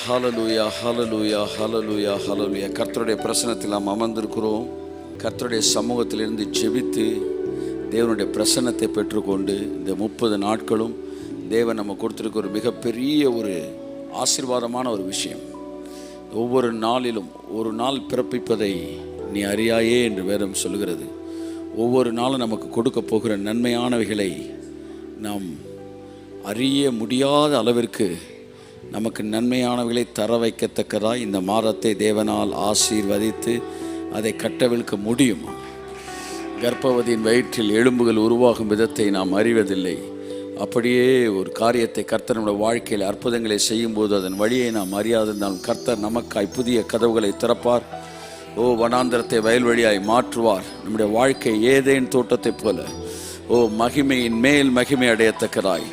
ஹல்லேலூயா hallelujah hallelujah ஹல்லேலூயா. கர்த்தருடைய பிரசன்னத்தில் நாம் அமர்ந்திருக்கிறோம். கர்த்தருடைய சமூகத்திலிருந்து ஜெபித்து தேவனுடைய பிரசன்னத்தை பெற்றுக்கொண்டு இந்த 30 நாட்களும் தேவன் நம்ம கொடுத்துருக்க ஒரு மிகப்பெரிய ஒரு ஆசீர்வாதமான ஒரு விஷயம். ஒவ்வொரு நாளிலும் ஒரு நாள் பிறப்பிப்பதை நீ அறியாயே என்று வேதம் சொல்கிறது. ஒவ்வொரு நாளும் நமக்கு கொடுக்க போகிற நன்மையானவைகளை நாம் அறிய முடியாத அளவிற்கு நமக்கு நன்மையானவைகளை தர வைக்கத்தக்கதாக இந்த மாதத்தை தேவனால் ஆசீர்வதித்து அதை கட்டவிழ்க்க முடியும். கர்ப்பவதியின் வயிற்றில் எலும்புகள் உருவாகும் விதத்தை நாம் அறிவதில்லை. அப்படியே ஒரு காரியத்தை கர்த்தர் நம்முடைய வாழ்க்கையில் அற்புதங்களை செய்யும்போது அதன் வழியை நாம் அறியாதிருந்தாலும் கர்த்தர் நமக்காய் புதிய கதவுகளை திறப்பார். வனாந்திரத்தை வயல்வெளியாய் மாற்றுவார். நம்முடைய வாழ்க்கை ஏதேன் தோட்டத்தைப் போல மகிமையின் மேல் மகிமை அடையத்தக்கதாய்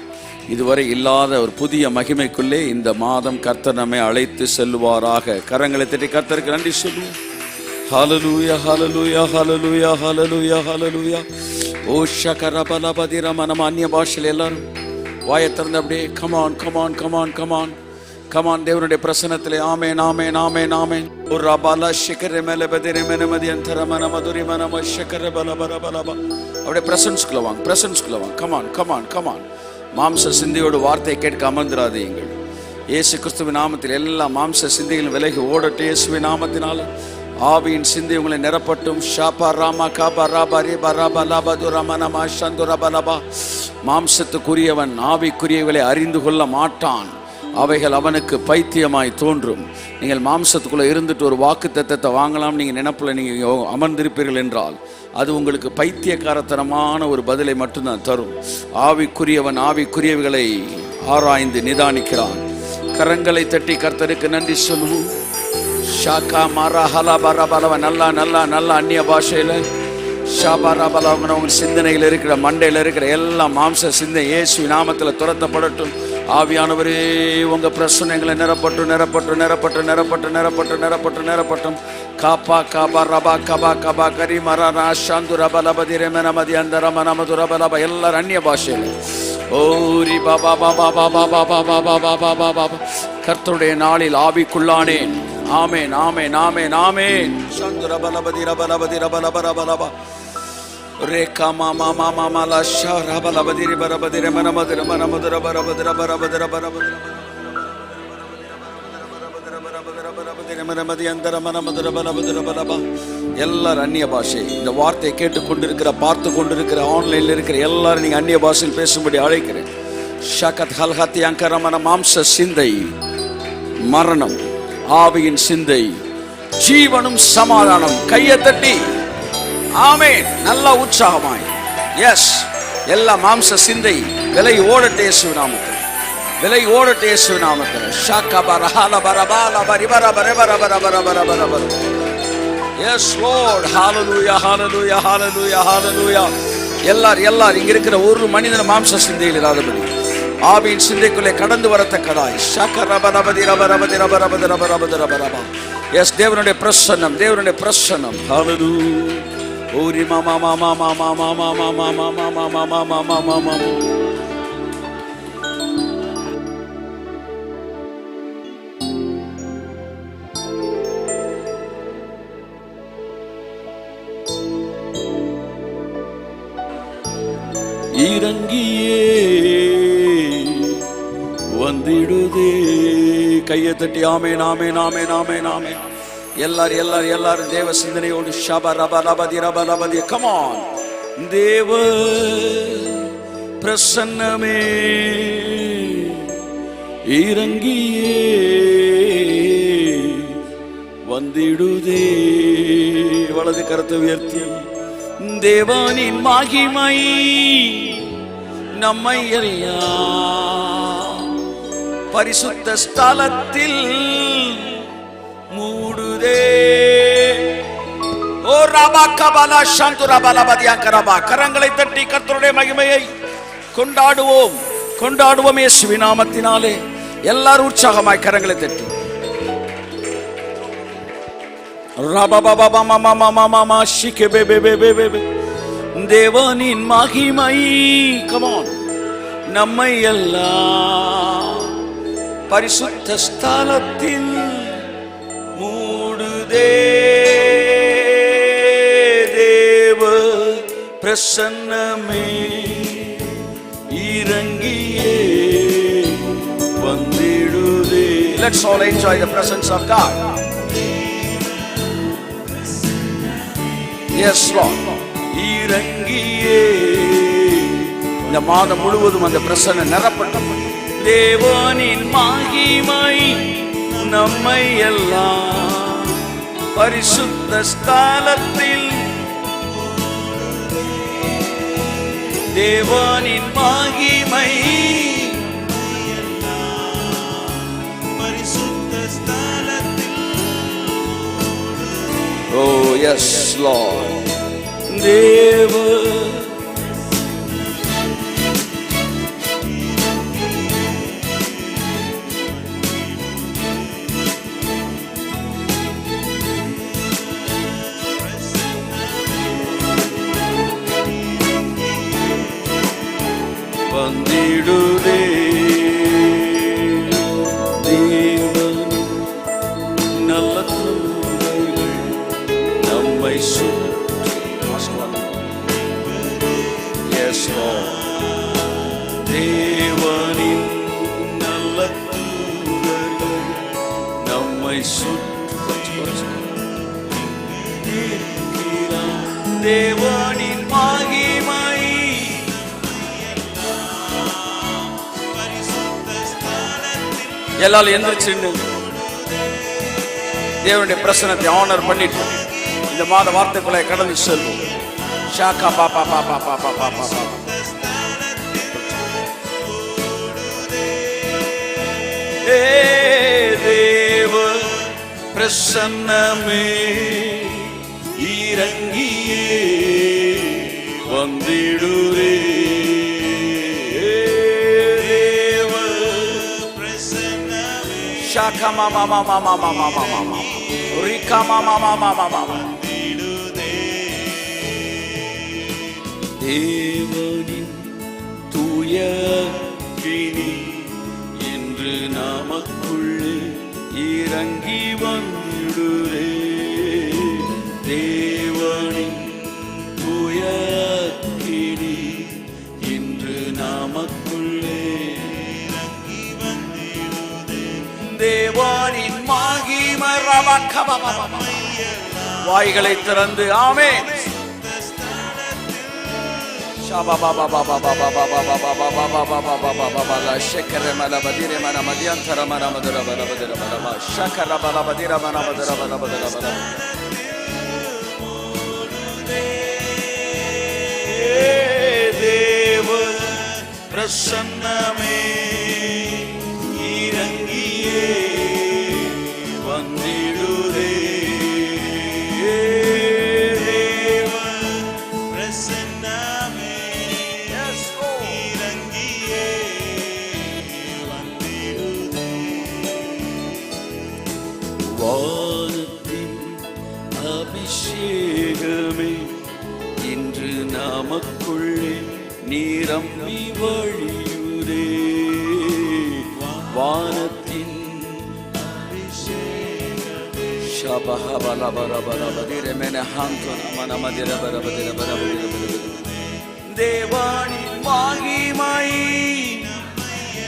இதுவரை இல்லாத ஒரு புதிய மகிமைக்குள்ளே இந்த மாதம் கர்த்தர் நம்மை அழைத்து செல்வாராக. கரங்களை தட்டி கர்த்தருக்கு நன்றி சொல்லுவோம். ஹல்லேலூயா ஹல்லேலூயா ஹல்லேலூயா ஹல்லேலூயா ஹல்லேலூயா. ஓ ஷகரபலபதிர மனம் அந்நிய பாஷையில் எல்லாரும் வாயை திறந்து அப்படியே come on come on come on come on come on தேவனுடைய பிரசன்னத்திலே ஆமேன் ஆமேன் ஆமேன் ஆமேன். ஒரு ரபாலா ஷிகர மேல பதிர மேனமதி அந்தர மன மதுரி மனம ஷகர பலபலபலபா. அப்படியே பிரசன்ஸ்குள்ள வாங்க, பிரசன்ஸ்குள்ள வாங்க. Come on come on come on. மாம்ச சிந்தையோடு வார்த்தையை கேட்க அமர்ந்திராதீங்கள். இயேசு கிறிஸ்துவின் நாமத்தில் எல்லா மாம்ச சிந்தைகளும் விலகி ஓடட்டு. இயேசுவின் நாமத்தினால ஆவியின் சிந்தை உங்களை நிரப்பட்டும். ஷாபா ராமா காபா ராபா ரேபா ராபா லாபா துராமா நமா சந்துரபா லபா. மாம்சத்துக்குரியவன் ஆவிக்குரியவர்களை அறிந்து கொள்ள மாட்டான். அவைகள் அவனுக்கு பைத்தியமாய் தோன்றும். நீங்கள் மாம்சத்துக்குள்ளே இருந்துட்டு ஒரு வாக்கு தத்தத்தை வாங்கலாம் நீங்கள் நினைப்பில் நீங்கள் அமர்ந்திருப்பீர்கள் என்றால் அது உங்களுக்கு பைத்தியக்காரத்தனமான ஒரு பதிலை மட்டும்தான் தரும். ஆவிக்குரியவன் ஆவிக்குரியவைகளை ஆராய்ந்து நிதானிக்கிறான். கரங்களை தட்டி கர்த்தருக்கு நன்றி சொல்லுவோம். ஷாக்கா மாரா ஹலா பரா பலவ. நல்லா நல்லா நல்லா அந்நிய பாஷையில் ஷாபாரா பலவங்க உங்க சிந்தனையில் இருக்கிற மண்டையில் இருக்கிற எல்லா மாம்ச சிந்தை இயேசு நாமத்தில் துரத்தப்படட்டும். ஆவியானவரே உங்க பிரச்சனைகளை நிரப்பட்டும் நிரப்பட்டும் நிரப்பட்டும் நிரப்பட்டும் நிரப்பட்டும் நிரப்பட்டும் நிரப்பட்டும். காப்பா காபா ரபா கபா கபா கரி மரா சாந்து ரபலபதி ரெமனமதி அந்த ரமனமது ரபலப. எல்லாரும் அந்நிய பாஷையில் ஓரி பாபா பாபா பாபா பாபா பாபா பாபா பாபா. கர்த்தருடைய நாளில் ஆவிக்குள்ளானேன். ஆமேன் ஆமேன் ஆமேன் ஆமேன். சாந்து ரபலபதி ரபலபதி ரபலப ரபலபா. ரேகா மாமா மாமா மாலா ஷா ரபலபதி ரபலபதி ரெமனமது ரெமனமது ரபலபதி ரபலபதி ரபலபதி எல்லாரும் அந்நிய பாஷை. இந்த வார்த்தையை கேட்டுக்கொண்டிருக்கிற பார்த்து கொண்டிருக்கிற ஆன்லைன்ல இருக்கிற எல்லாரும் நீங்க அந்நிய பாஷையில் பேசும்படி அழைக்கிறேன். ஷகத் ஹல்ஹத்தி அங்கரமன மாம்ச சிந்தை மரணம், ஆவியின் சிந்தை ஜீவனும் சமாதானம். கையை தட்டி ஆமென். நல்ல உற்சாகமாய் எஸ். எல்லா மாம்ச சிந்தை விலை ஓடட்டே இயேசு நாமத்தில், விலை ஓடட்டே இயேசு நாமத்தில். ஷாக்கா பரஹால பரபால பரிபர பரபர பரபர பரபர பர. Yes Lord. Hallelujah hallelujah hallelujah hallelujah. எல்லாரும் இங்க இருக்கிற ஒரு மனிதன் மாம்ச சிந்தையில் இராதபடி ஆவியின் சிந்தைக்குள்ளே கடந்து வரத்தக்கதாய் ஷாக்கர பரபதி ரபரபதி ரபரபதி ரபரபதி ரபரபா. எஸ் தேவனுடைய பிரசன்னம், தேவனுடைய பிரசன்னம். ஹல்லேலூயா. ஓரி மாமா மாமா மாமா மாமா மாமா மாமா மாமா மாமா மாமா. இறங்கியே வந்திடுதே. கையை தட்டி ஆமேன் ஆமேன் ஆமேன் ஆமேன் ஆமேன். எல்லாரும் தேவ சிந்தனையோடு ஷபா ரபா ரபதி ரபா ரபதி. கமான். தேவ பிரசன்னமே இறங்கியே வந்திடுதே. வலது கரத்தை உயர்த்தி தேவனின் மகிமை நம்மை எல்லாம் பரிசுத்த ஸ்தலத்தில் மூடுதே. ஓ ரபா கபலா சாந்து ரபலபதி அங்கரபா. கரங்களை தட்டி கர்த்தருடைய மகிமையை கொண்டாடுவோம் கொண்டாடுவோம் இயேசுவின் நாமத்தினாலே. எல்லாரும் உற்சாகமாய் கரங்களை தட்டி தேவனின் மகிமை கமான் நம்மை எல்லாம் பரிசுத்த ஸ்தலத்தில் மூடுதே தேவ பிரசன்னமே இறங்கியே வந்திடுதே. Let's all enjoy the presence of God. Yes Lord. இறங்கியே இந்த மாதம் முழுவதும் அந்த பிரசன்னம் நிரப்பட்டும். தேவனின் மகிமை நம்மை எல்லாம் பரிசுத்த ஸ்தலத்தில் தேவனின் மகிமை பரிசுத்த ஸ்தலத்தில். Oh yes Lord. தேவ வந்திடுதே தேவன் நல்ல தூதர்கள் நம்மை சுற்றி. Yes Lord. தேவனின் நல்ல தூதர்கள் நம்மை சுற்றி. தேவனின் மகிமை எல்லாரும் எந்திரிச்சு தேவனுடைய பிரசனத்தை ஆனர் பண்ணிட்டு இந்த மாத வார்த்தைக்குள்ளே கடந்து செல்வோம். ஷாக்கா பாப்பா பாப்பா பாப்பா பாப்பா பாப்பா. தேவ பிரசன்னமே இறங்கியே வந்திடுதே. Shaka mama mama mama mama mama. Rika mama mama mama mama. தேவனின் தூய கினி இன்று நமக்குள்ளே இறங்கி வந்திடுதே. தேவனின் தூய கினி இன்று நமக்குள்ளே தேவனின் மகிமை. வாய்களை திறந்து ஆமென். தேவ பிரசன்னமே இறங்கியே வந்திடுதே. தேவ பிரசன்னமே இறங்கியே வந்திடுதே. வானத்தின் அபிஷேகமே இன்று நமக்குள்ளே நிரம்பி வழியுதே. வானத்தின் தேவனின் மகிமை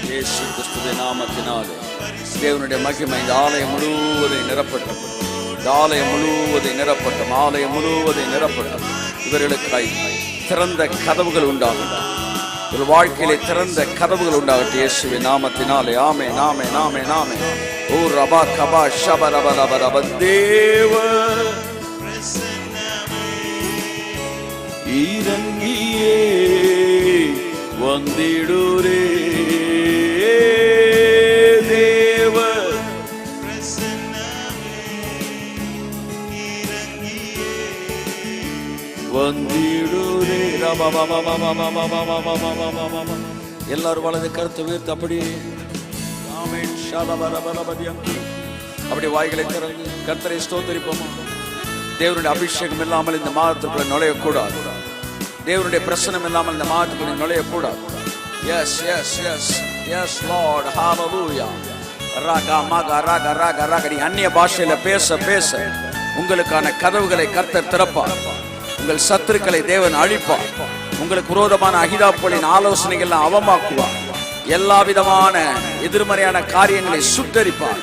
இயேசு கிறிஸ்துவின் நாமத்தினாலே தேவனுடைய மகிமை இந்த ஆலயம் முழுவதும் நிரப்பட்டும். இந்த ஆலயம் முழுவதும் நிரப்பட்டும். ஆலயம் முழுவதும் நிரப்பட்டும். இவர்களுக்காய் திறந்த கதவுகள் உண்டாகட்டும். ஒரு வாழ்க்கையிலே திறந்த கதவுகள் உண்டாகட்டும் இயேசுவின் நாமத்தினாலே. ஆமென் ஆமென் ஆமென் ஆமென். ஓ ரபா கபா ஷப ரப ரப ரப. தேவ இறங்கியே வந்திடுதே. தேவ வந்திடுதே. எல்லாரும் வலது கருத்து உயர்த்து அப்படி அப்படி வாய்களை திறந்து கர்த்தரை ஸ்தோத்திரிப்போம். தேவனுடைய அபிஷேகம் இல்லாமல் இந்த மாதத்துக்குள்ள நுழையக்கூடாது. தேவனுடைய பிரசனம் இல்லாமல் இந்த மாதத்துக்குள்ள நுழையக்கூடாது. Yes, yes, yes, yes, Lord, hallelujah. நீ அந்நிய பாஷையில பேச பேச உங்களுக்கான கதவுகளை கர்த்தர் திறப்பார். உங்கள் சத்துருக்களை தேவன் அழிப்பார். உங்களுக்கு விரோதமான அகிதாப்புகளின் ஆலோசனைகள் அவமாக்குவார். எல்லா விதமான எதிர்மறையான காரியங்களை சுட்டரிப்பார்.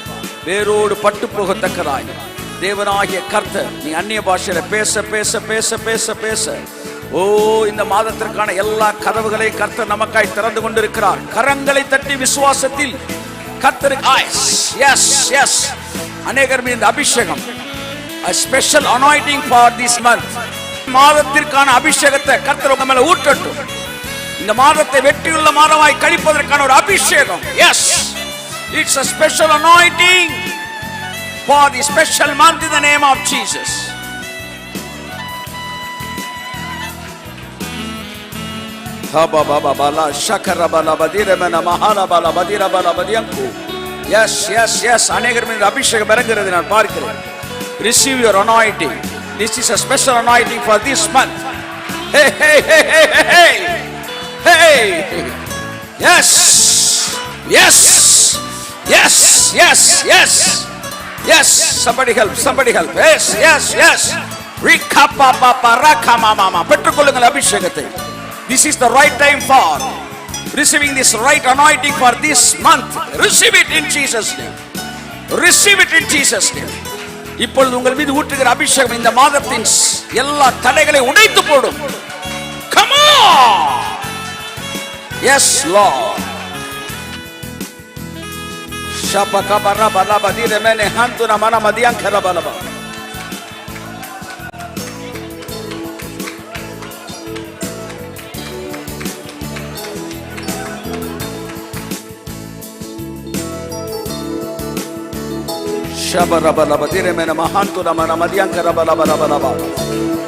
வேரோடு பட்டு போகத்தக்கதாய் தேவனாகிய கர்த்தர் நீ அந்நிய பாஷையில பேச பேச பேச பேச பேச ஓ இந்த மாதத்திற்கான எல்லா கதவுகளை கர்த்தர் நமக்காய் திறந்து கொண்டிருக்கிறார். கரங்களை தட்டி விசுவாசத்தில் கர்த்தருக்கு அநேகர் மீது இந்த அபிஷேகம் a special anointing for this month. மாதத்திற்கான அபிஷேகத்தை கர்த்தர் உங்க மேல ஊற்றட்டும். இந்த மாதத்தை வெற்றியுள்ள மாதமாய் கழிப்பதற்கான ஒரு அபிஷேகம். Yes, it's a special anointing for the special month in the name of Jesus. Yes, அநேகர் மீது அபிஷேகம் இறங்குகிறது நான் பார்க்கிறேன். Receive your anointing. This is a special anointing for this month. Hey. Yes. Somebody help. Yes. பெற்றுக்கொள்ளுங்கள் அபிஷேகத்தை. This is the right time for receiving this right anointing for this month. Receive it in Jesus' name. இப்பொழுது உங்கள் மீது ஊற்றுகிற அபிஷேகம் இந்த மாதத்தின் எல்லா தடைகளை உடைத்து போடும். Come on. Yes Lord. Shapakabarabalabadiremene hantuna mana madiankarabalaba.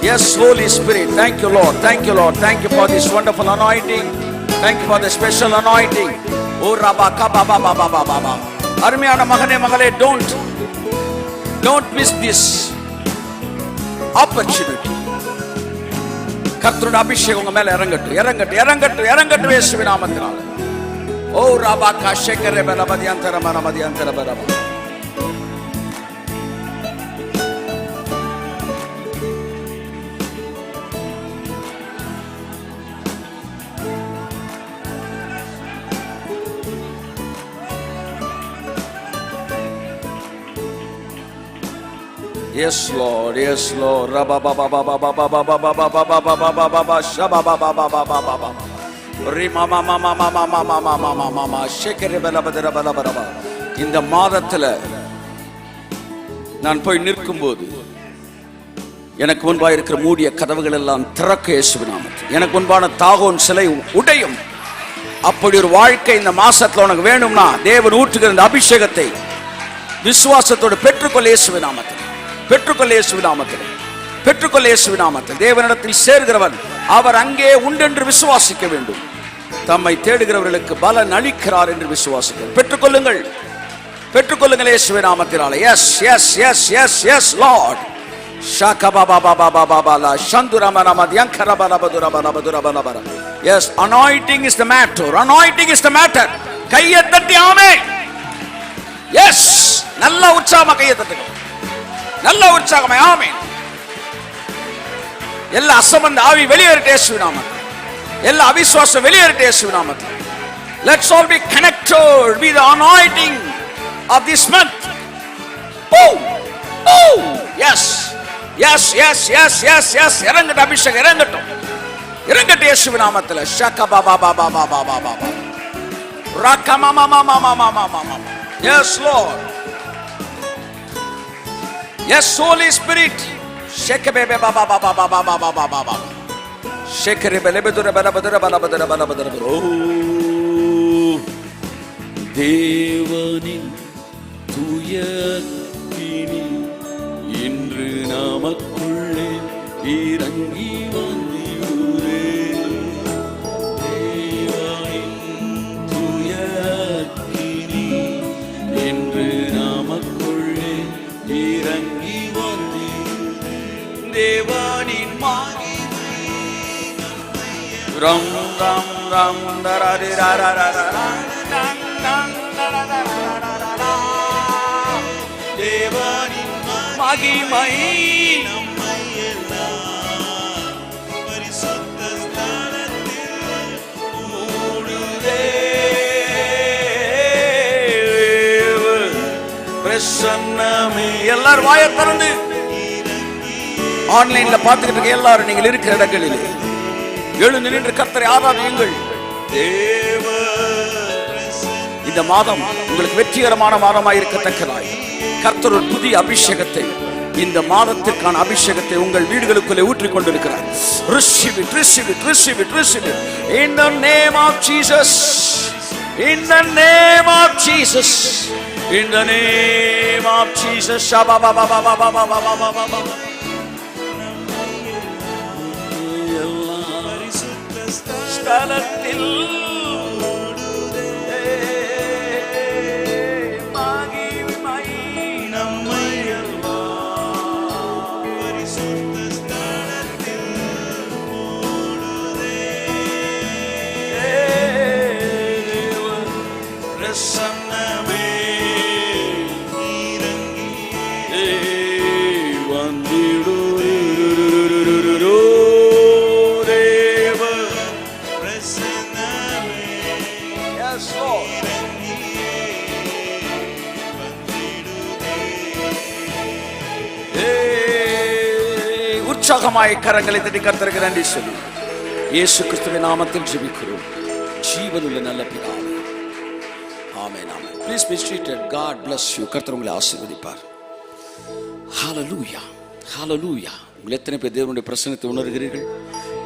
Yes, Holy Spirit, thank you Lord. Thank you for this wonderful anointing. Thank you for the special anointing. Oh rabakababababababa. அருமையான மகனே மகளே, don't miss this opportunity. கர்த்தருடைய அபிஷேகம் உங்க மேல இறங்கட்டும் இயேசுவின் நாமத்தினால. ஓ ராபாகா ஷேகரே பலபதியந்தர மனமதியந்தர பரப. Yes Lord. இந்த மாதத்துல நான் போய் நிற்கும் போது எனக்கு முன்பாக இருக்கிற மூடிய கதவுகள் எல்லாம் திறக்க இயேசுவின் நாமத்தில். எனக்கு முன்பான தாகோன் சிலை உடையும். அப்படி ஒரு வாழ்க்கை இந்த மாசத்துல உனக்கு வேணும்னா தேவன் ஊற்றுகிற இந்த அபிஷேகத்தை விசுவாசத்தோடு பெற்றுக்கொள்ள இயேசுவின் நாமத்தில். தேவனிடத்தில் சேர்கிறவன் அவர் அங்கே உண்டென்று விசுவாசிக்க வேண்டும். தம்மை தேடுகிறவர்களுக்கு பலன் அளிக்கிறார் என்று விசுவாசிக்க. பெற்றுக்கொள்ளுங்கள் இயேசுவின் நாமத்தினாலே. Yes Lord. Yes, anointing is the matter. கையை தட்டி ஆமென். Yes, நல்ல உற்சாகமா கையை தட்டுங்க. நல்ல உற்சாகமாய் ஆமென். எல்லா அசமந்த ஆவி வெளியேறட்டும் இயேசுவின் நாமத்தில். எல்லா அவிசுவாசம் வெளியேறட்டும் இயேசுவின் நாமத்தில். Let's all be connected with the anointing of this month. Oh. Yes. இறங்கட்டும் அபிஷேகம் இறங்கட்டும் இயேசுவின் நாமத்தில். ஷகபாபாபாபாபாபாபா. ரகமமமமமமமமம. Yes Lord. Yes, Holy Spirit. Shekebebe baba baba baba baba baba. Shekerebe bedura bala bedura bala bedura bala bedura. Oh, தேவனின் துயத்தினி இன்று நமக்குள்ளே இறங்கி வந்தீரே. தேவனின் துயத்தினி இன்று நமக்குள்ளே இறங்கி வந்தீரே. தேவனின் மகிமை ரம் ரம் ரம் தரரி ரரரரர. மகிமை நம்மை எல்லாம் பரிசுத்த ஸ்தலத்தில் மூடுதே. பிரசன்னமே. எல்லாரும் வாயை திறந்து ஆன்லைன்ல பார்த்துக்கிட்டு இருக்க எல்லாரும் நீங்கள் இருக்கிற இடங்களிலே எழுந்து நின்று கர்த்தரை ஆராதியுங்கள். தேவ இந்த மாதம் உங்களுக்கு வெற்றிகரமான மாதமாக இருக்கத்தக்கதாய் கர்த்தர் ஒரு புதிய அபிஷேகத்தை, இந்த மாதத்திற்கான அபிஷேகத்தை உங்கள் வீடுகளுக்குள்ளே ஊற்றிக் கொண்டிருக்கிறார். Receive it, receive it, receive it, receive it. In the name of Jesus. In the name of Jesus. In the name of Jesus. ஸ்தலத்தில் மகிமை நம்மை எல்லாம் பரிசுத்த ஸ்தலத்தில் மூடுதே. பிரசன்னமே இறங்கியே வந்திடு. பிரசன்னமே Yes, Lord. இறங்கியே வந்திடுதே. உற்சாகமாய் கரங்களை தட்டி கர்த்தருக்கு நன்றி சொல்லி இயேசு கிறிஸ்துவின் நாமத்தில் ஜெபிக்கிறோம் ஜீவனுள்ள நல்ல பிதாவே. ஆமென், ஆமென். Please be seated. God bless you. கர்த்தர் உங்களை ஆசீர்வதிப்பார். Hallelujah. Hallelujah. உங்கள் எத்தனை பேர் தேவனுடைய பிரசன்னத்தை உணர்கிறீர்கள்?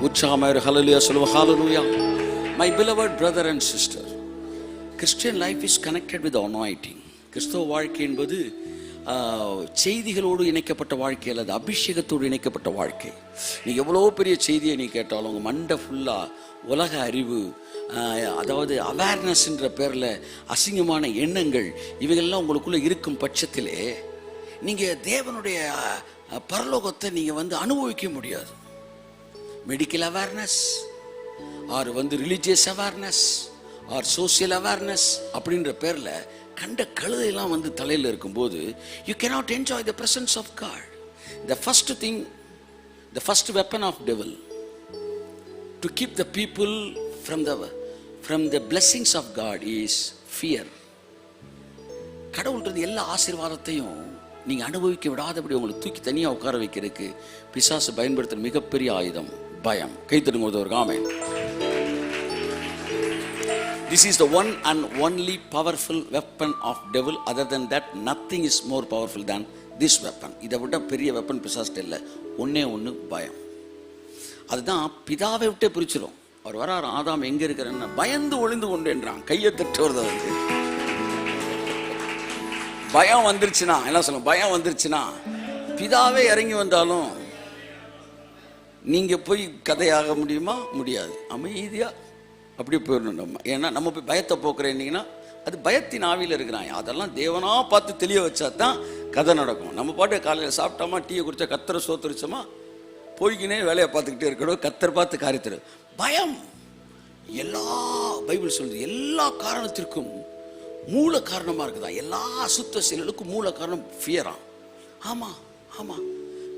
உற்சாகமாய் ஹalleluya சொல்லுவோம். Hallelujah. My beloved brother and sister, Christian life is connected with anointing. கிறிஸ்தவ வாழ்க்கை என்பது செய்திகளோடு இணைக்கப்பட்ட வாழ்க்கை அல்லது அபிஷேகத்தோடு இணைக்கப்பட்ட வாழ்க்கை. நீ எவ்வளோ பெரிய செய்தியை நீ கேட்டாலும் உங்கள் மண்டை ஃபுல்லாக உலக அறிவு, அதாவது அவேர்னஸ்ன்ற பேரில் அசிங்கமான எண்ணங்கள் இவைகள்லாம் உங்களுக்குள்ளே இருக்கும் பட்சத்திலே நீங்கள் தேவனுடைய பரலோகத்தை நீங்கள் அனுபவிக்க முடியாது. Medical awareness or religious awareness or social awareness அப்படின்ற பேரில் கண்ட கழுதையெல்லாம் தலையில் இருக்கும்போது you cannot enjoy the presence of God. The first thing, the first weapon of devil to keep the people from the blessings of God is fear. கடவுள்ன்றது எல்லா ஆசீர்வாதத்தையும் நீங்கள் அனுபவிக்க விடாதபடி உங்களை தூக்கி தனியாக உட்கார வைக்கிறதுக்கு பிசாசு பயன்படுத்துகிற மிகப்பெரிய ஆயுதம் பயம். கைத்தடுங்க ஒரு ஆமென். This is the one and only powerful weapon of devil. Other than that, nothing is more powerful than this weapon. இதை விட பெரிய வெப்பன் பிசாசுட்டு இல்லை. ஒன்னே ஒன்று பயம். அதுதான் பிதாவை விட்டே பிரிச்சிடும். அவர் வராரு, ஆதாம் எங்கே இருக்கிறன்னு பயந்து ஒளிந்து கொண்டுன்றான். கையை தட்டுவது பயம் வந்துருச்சுன்னா என்ன சொல்லுங்க, பயம் வந்துருச்சுன்னா பிதாவே இறங்கி வந்தாலும் நீங்கள் போய் கதையாக முடியுமா? முடியாது. அமைதியாக அப்படியே போயிடணும் நம்ம. ஏன்னா நம்ம போய் பயத்தை போக்குறேன்னீங்கன்னா அது பயத்தின் ஆவியில் இருக்கிறான். அதெல்லாம் தேவனாக பார்த்து தெளிய வச்சா தான் கதை நடக்கும். நம்ம பாட்டு காலையில் சாப்பிட்டோமா, டீயை குடித்தா, கத்தரை சோத்துரிச்சோமா, போய்கினே வேலையை பார்த்துக்கிட்டே இருக்கணும். கத்தரை பார்த்து காரியத்திரு பயம். எல்லா பைபிள் சொல்லுது எல்லா காரணத்திற்கும் மூல காரணமாக இருக்குதான். எல்லா அசுத்த செயல்களுக்கும் மூல காரணம் ஃபியரா. ஆமாம் ஆமாம்,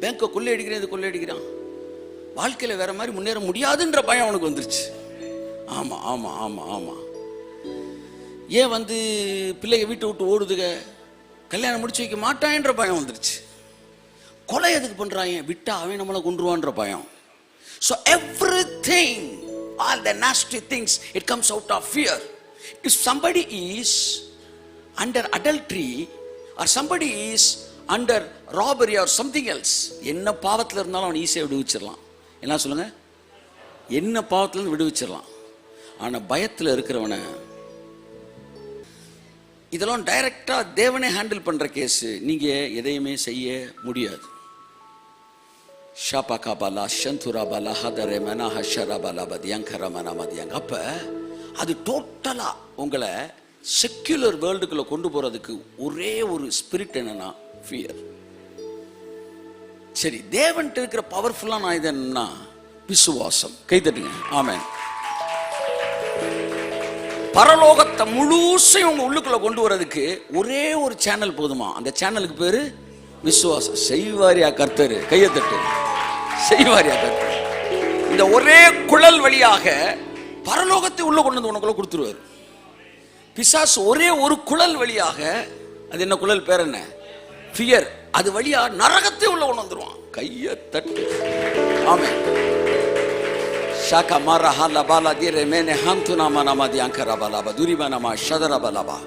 பேங்கை கொள்ளையடிக்கிறேன், இது கொள்ளையடிக்கிறான், வாழ்க்கையில் வேற மாதிரி முன்னேற முடியாதுன்ற பயம் அவனுக்கு வந்துருச்சு. ஆமாம் ஆமாம் ஆமாம் ஆமாம். ஏன் பிள்ளைங்க வீட்டை விட்டு ஓடுதுங்க, கல்யாணம் முடிச்சு வைக்க மாட்டான்ற பயம் வந்துருச்சு. கொலை எதுக்கு பண்ணுறாங்க, விட்டா அவன் நம்மளை கொண்டுருவான்ற பயம். So everything, all the nasty things, it comes out of fear. If somebody is under adultery or somebody is under robbery or something else, என்ன பாவத்தில் இருந்தாலும் அவன் ஈஸியாக விடுவிச்சிடலாம். என்ன சொல்லுங்க, என்ன பாவத்திலேருந்து விடுவிச்சிடலாம். ஆனால் பயத்தில் இருக்கிறவனை இதெல்லாம் டைரக்டாக தேவனே ஹேண்டில் பண்ணுற கேஸு, நீங்கள் எதையுமே செய்ய முடியாது. ஷாபா காபாலா ஷந்துராபாலா ஹதரே மனா ஹஷராபாலா பதியங்கர மனா மதியங்க. அப்போ அது டோட்டலாக உங்களை செக்யுலர் வேர்ல்டுக்குள்ளே கொண்டு போகிறதுக்கு ஒரே ஒரு ஸ்பிரிட் என்னன்னா ஃபியர். சரி, தேவன்ட்டு இருக்கிற பவர்ஃபுல்லான ஆயுதம் என்னன்னா விசுவாசம். கைதட்டுங்க ஆமென். பரலோகத்தை முழுசையும் உங்க உள்ளுக்குள்ள கொண்டு வரதுக்கு ஒரே ஒரு சேனல் போதுமா. அந்த சேனலுக்கு பேரு விசுவாசம். செய்வாரியா கர்த்தர்? கையை தட்டு. செய்வாரியா கர்த்தர்? இந்த ஒரே குழல் வழியாக பரலோகத்தை உள்ள கொண்டு வந்து உனக்குள்ள கொடுத்துருவார் பிசாசு. ஒரே ஒரு குழல் வழியாக, அது என்ன குழல், பேர் என்ன, ஃபியர், அது வழியா நரகத்தை உள்ள கொண்டு வந்துருவான். கையை தட்டு. ஆமென். ஷாகா மரஹா லபாலா திரே மேனே ஹந்துனா மனமா தியாங்கரா பலாபா துரிபனமா ஷதரா பலாபா.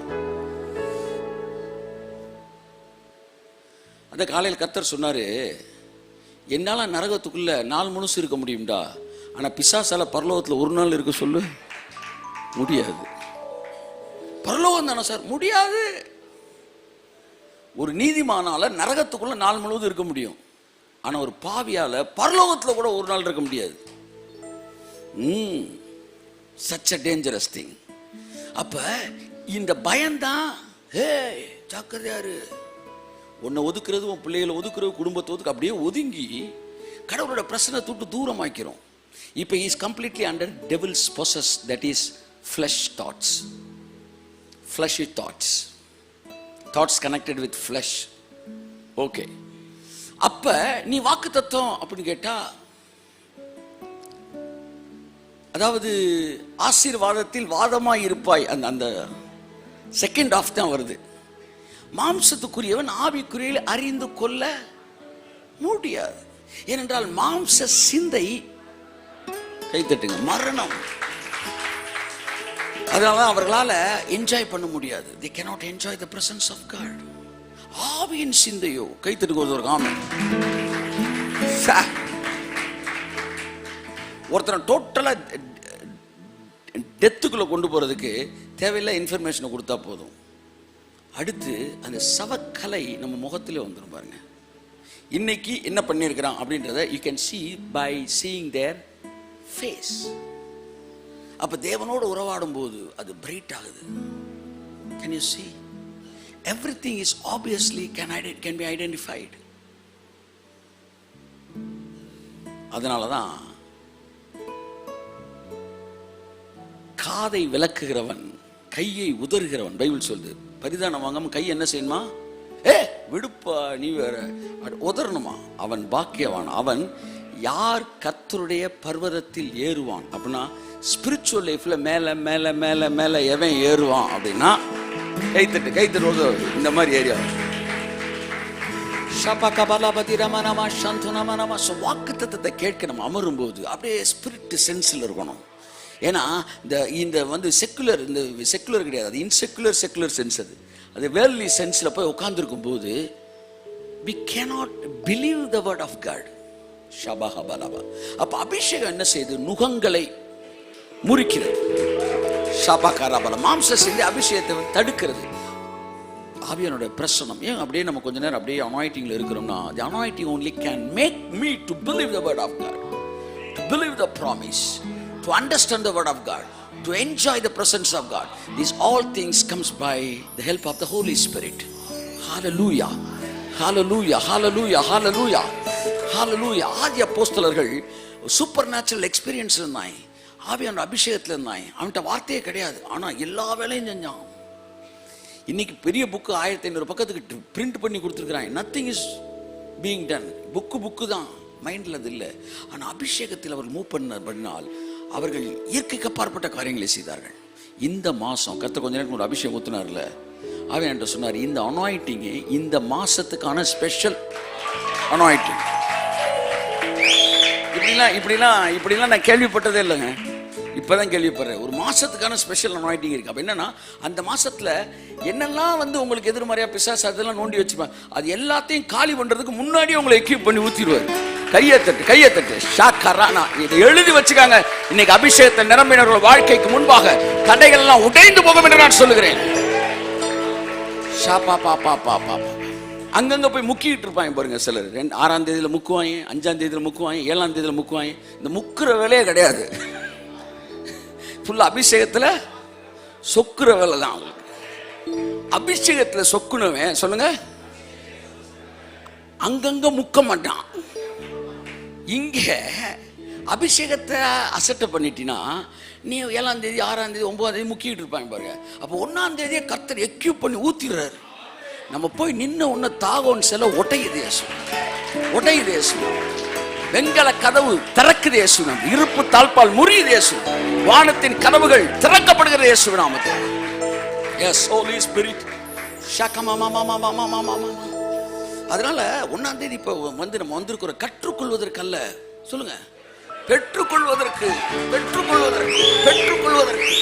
அந்த காலையில் கர்த்தர் சொன்னாரு, என்னால நரகத்துக்குள்ள நாள் முழுசு இருக்க முடியும்டா, ஆனா பிசாசால பரலோகத்துல ஒரு நாள் இருக்க சொல்லு முடியாது. பரலோகம் தானே சார்? முடியாது. ஒரு நீதிமானால நரகத்துக்குள்ள நாள் முழுவதும் இருக்க முடியும், ஆனா ஒரு பாவியால பரலோகத்துல கூட ஒரு நாள் இருக்க முடியாது. such a dangerous thing. அப்ப இந்த பயம்தான், ஜாக்கிரதையாரு, உன்னை ஒதுக்குறது, உன் பிள்ளைகளை ஒதுக்குறது, குடும்பத்தை ஒதுக்கு, அப்படியே ஒதுங்கி கடவுளோட பிரச்சனை விட்டு தூரமாக்கிறோம். இப்போ is completely under devil's possess, that is flesh thoughts, fleshy thoughts, thoughts connected with flesh. Okay, அப்ப நீ வாக்கு தத்துவம் அப்படின்னு கேட்டா, அதாவது ஆசீர்வாதத்தில் வாதமாய் இருப்பாய், அந்த செகண்ட் ஆஃப் தான் வருது. மாம்சத்துக்குரியவன் ஆவிக்குரிய அறிந்து கொள்ள முடியாது. ஏனென்றால் மாம்ச சிந்தை, கைத்தட்டுங்க, மரணம். அதனால அவர்களால என்ஜாய் பண்ண முடியாது. they cannot enjoy the presence of God. ஆவியின் சிந்தையோ, கைத்தட்டுங்க, ஆமென். ஒருத்தனை டோட்டலா டெத்துக்குள்ள கொண்டு போறதுக்கு தேவையில்லை இன்ஃபர்மேஷனை கொடுத்தா போதும். அடுத்து அந்த சவக்கலை நம்ம முகத்திலே வந்துடும் பாருங்க. இன்னைக்கு என்ன பண்ணியிருக்கிறான் அப்படின்றத you can see by seeing their face. அப்ப தேவனோடு உறவாடும் போது அது பிரைட் ஆகுது. Can you see? Everything is obviously can be identified. அதனாலதான் காதை விலக்குகிறவன் கையை உதறுகிறவன் பைபிள் சொல்லுது. பரிதானம் வாங்காம கை என்ன செய்யணுமா? விடுப்பா, நீ வேற உதறணுமா? அவன் பாக்கியவான். அவன் யார் கர்த்தருடைய பர்வதத்தில் ஏறுவான் அப்படின்னா, ஸ்பிரிச்சுவல் லைஃப்ல மேல மேல மேல மேல எவன் ஏறுவான் அப்படின்னா, கைத்தட்டு இந்த மாதிரி ஏரியா. வாக்கு தத்தத்தை கேட்க நம்ம அமரும் போது அப்படியே ஸ்பிரிட் சென்ஸ்ல இருக்கணும். ஏன்னா இந்த வந்து செக்குலர், இந்த செக்குலர் கிடையாது, அது செக்குலர் சென்ஸ். அது வேர்ல்ட்லி சென்ஸ்ல போய் உட்கார்ந்துருக்கும் போது we cannot believe the word of God. ஷபஹபலபா. அப்ப அபிஷேகம் என்ன செய்யுது? நுகங்களை முறிக்கிறது. ஷபகரபல மாம்ச சிந்தை அபிஷேகத்தை தடுக்கிறது. ஆவியானுடைய பிரசன்னம். ஏன் அப்படியே நம்ம கொஞ்ச நேரம் அப்படியே அனாயிட்டிங்ல இருக்கிறோம்னா, the anointing only can make me to believe the word of God, to believe the promise, to understand the word of God, to enjoy the presence of God. These all things comes by the help of the Holy Spirit. Hallelujah, hallelujah, hallelujah, hallelujah, hallelujah. ஆதி அப்போஸ்தலர்கள் super natural experience இருந்தாங்க, ஆவியான அபிஷேகத்தில் இருந்தாங்க. அவன்கிட்ட வார்த்தையே கிடையாது, ஆனா எல்லா வேலையும் செஞ்சான். இன்னைக்கு பெரிய புக்கு 1500 பக்கத்துக்கு பிரிண்ட் பண்ணி கொடுத்துருக்குறாங்க. Nothing is being ton. Book தான், மைண்டில் அது இல்லை. ஆனால் அபிஷேகத்தில் அவர் மூவ் பண்ணினால் அவர்கள் இயற்கைக்கு அப்பாற்பட்ட காரியங்களை செய்தார்கள். இந்த மாதம் கர்த்தர் கொஞ்ச நேரம் ஒரு அபிஷேகம் ஊற்றினார்ல, அவன் என்கிட்ட சொன்னார், இந்த அனாயிட்டிங்கு இந்த மாதத்துக்கான ஸ்பெஷல் அனாயிட்டிங். இப்படிலாம் நான் கேள்விப்பட்டதே இல்லைங்க, இப்போதான் கேள்விப்படுறேன். ஒரு மாசத்துக்கான ஸ்பெஷல் அனாயிட்டிங் இருக்கு. அப்போ என்னன்னா, அந்த மாசத்துல என்னெல்லாம் வந்து உங்களுக்கு எதிர்மறையா பிசாசு அதெல்லாம் நோண்டி வச்சுப்பேன், அது எல்லாத்தையும் காலி பண்றதுக்கு முன்னாடி உங்களை எக்யூப் பண்ணி ஊத்திடுவார். கையை தட்டு ஷாக்கரானா, இதை எழுதி வச்சுக்காங்க. இன்னைக்கு அபிஷேகத்தை நிரம்பினர்கள் வாழ்க்கைக்கு முன்பாக தடைகள் எல்லாம் உடைந்து போகும் என்று நான் சொல்லுகிறேன். அங்கங்க போய் முக்கிட்டு இருப்பாங்க பாருங்க. சிலர் 6ஆம் தேதியில முக்குவாங்க, 5ஆம் தேதியில முக்குவாங்க, 7ஆம் தேதியில முக்குவாங்க. இந்த முக்குற வேலையே கிடையாது. ஃபுல்லா அபிஷேகத்துல சொக்குற வேலை தான் அவங்களுக்கு. அபிஷேகத்துல சொக்குனவன் சொல்லுங்க, அங்கங்க முக்க மாட்டான். இங்க அபிஷேகத்தை அசட்டை பண்ணிட்டினா, நீ 7ஆம் தேதி 6ஆம் தேதி 9ஆம் தேதி முக்கிட்டு இருப்பாங்க பாருங்க. அப்போ 1ஆம் தேதியை கர்த்தர் எக்யூப் பண்ணி ஊத்திடுறாரு. நம்ம போய் நின்ன உடனே தாகோன்னு செல்ல ஒட்டையுது இயேசு, ஒட்டையுது இயேசு. வெங்கல கதவு திறக்குது இயேசு, இருப்பு தாழ்பால் முறியுது இயேசு, வானத்தின் கதவுகள் திறக்கப்படுகிறது இயேசு நாமத்தில். Yes holy spirit. அதனால 1ஆம் தேதி இப்போ நம்ம வந்திருக்கிற கற்றுக்கொள்வதற்கு அல்ல, சொல்லுங்க, பெற்றுக்கொள்வதற்கு. பெற்றுக்கொள்வதற்கு பெற்றுக்கொள்வதற்கு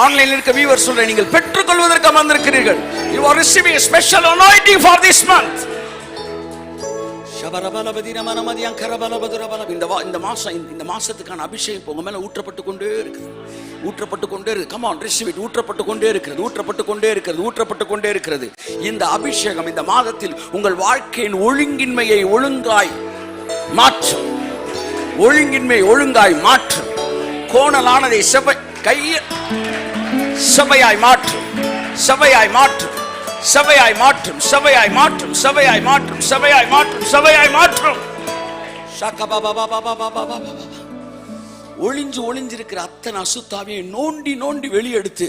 ஆன்லைனில் இருக்க வியூவர் சொல்றேன், நீங்கள் பெற்றுக்கொள்வதற்கு வந்திருக்கிறீர்கள். You are receiving a special anointing for this month. இந்த மாசத்துக்கான அபிஷேகம் உங்க மேல ஊற்றப்பட்டு கொண்டே இருக்குது, ஊற்றப்பட்டு கொண்டே இருக்கு. Come on, receive it. ஊற்றப்பட்டு கொண்டே இருக்கிறது, ஊற்றப்பட்டு கொண்டே இருக்கிறது, ஊற்றப்பட்டு கொண்டே இருக்கிறது. இந்த அபிஷேகம் இந்த மாதத்தில் உங்கள் வாழ்க்கையின் ஒழுங்கின்மையை ஒழுங்காய் மாற்றும், ஒழுங்கின்மை ஒழுங்காய் மாற்றும், கோணலானதை சபையாய் மாற்றும், சபையாய் மாற்றும், சபையாய் மாற்றும், சபையாய் மாற்றும், சபையாய் மாற்றும், சபையாய் மாற்றும், சபையாய் மாற்றும். ஒளிஞ்சிருக்கிற அத்தனை அசுத்தாவியை நோண்டி நோண்டி வெளியெடுத்து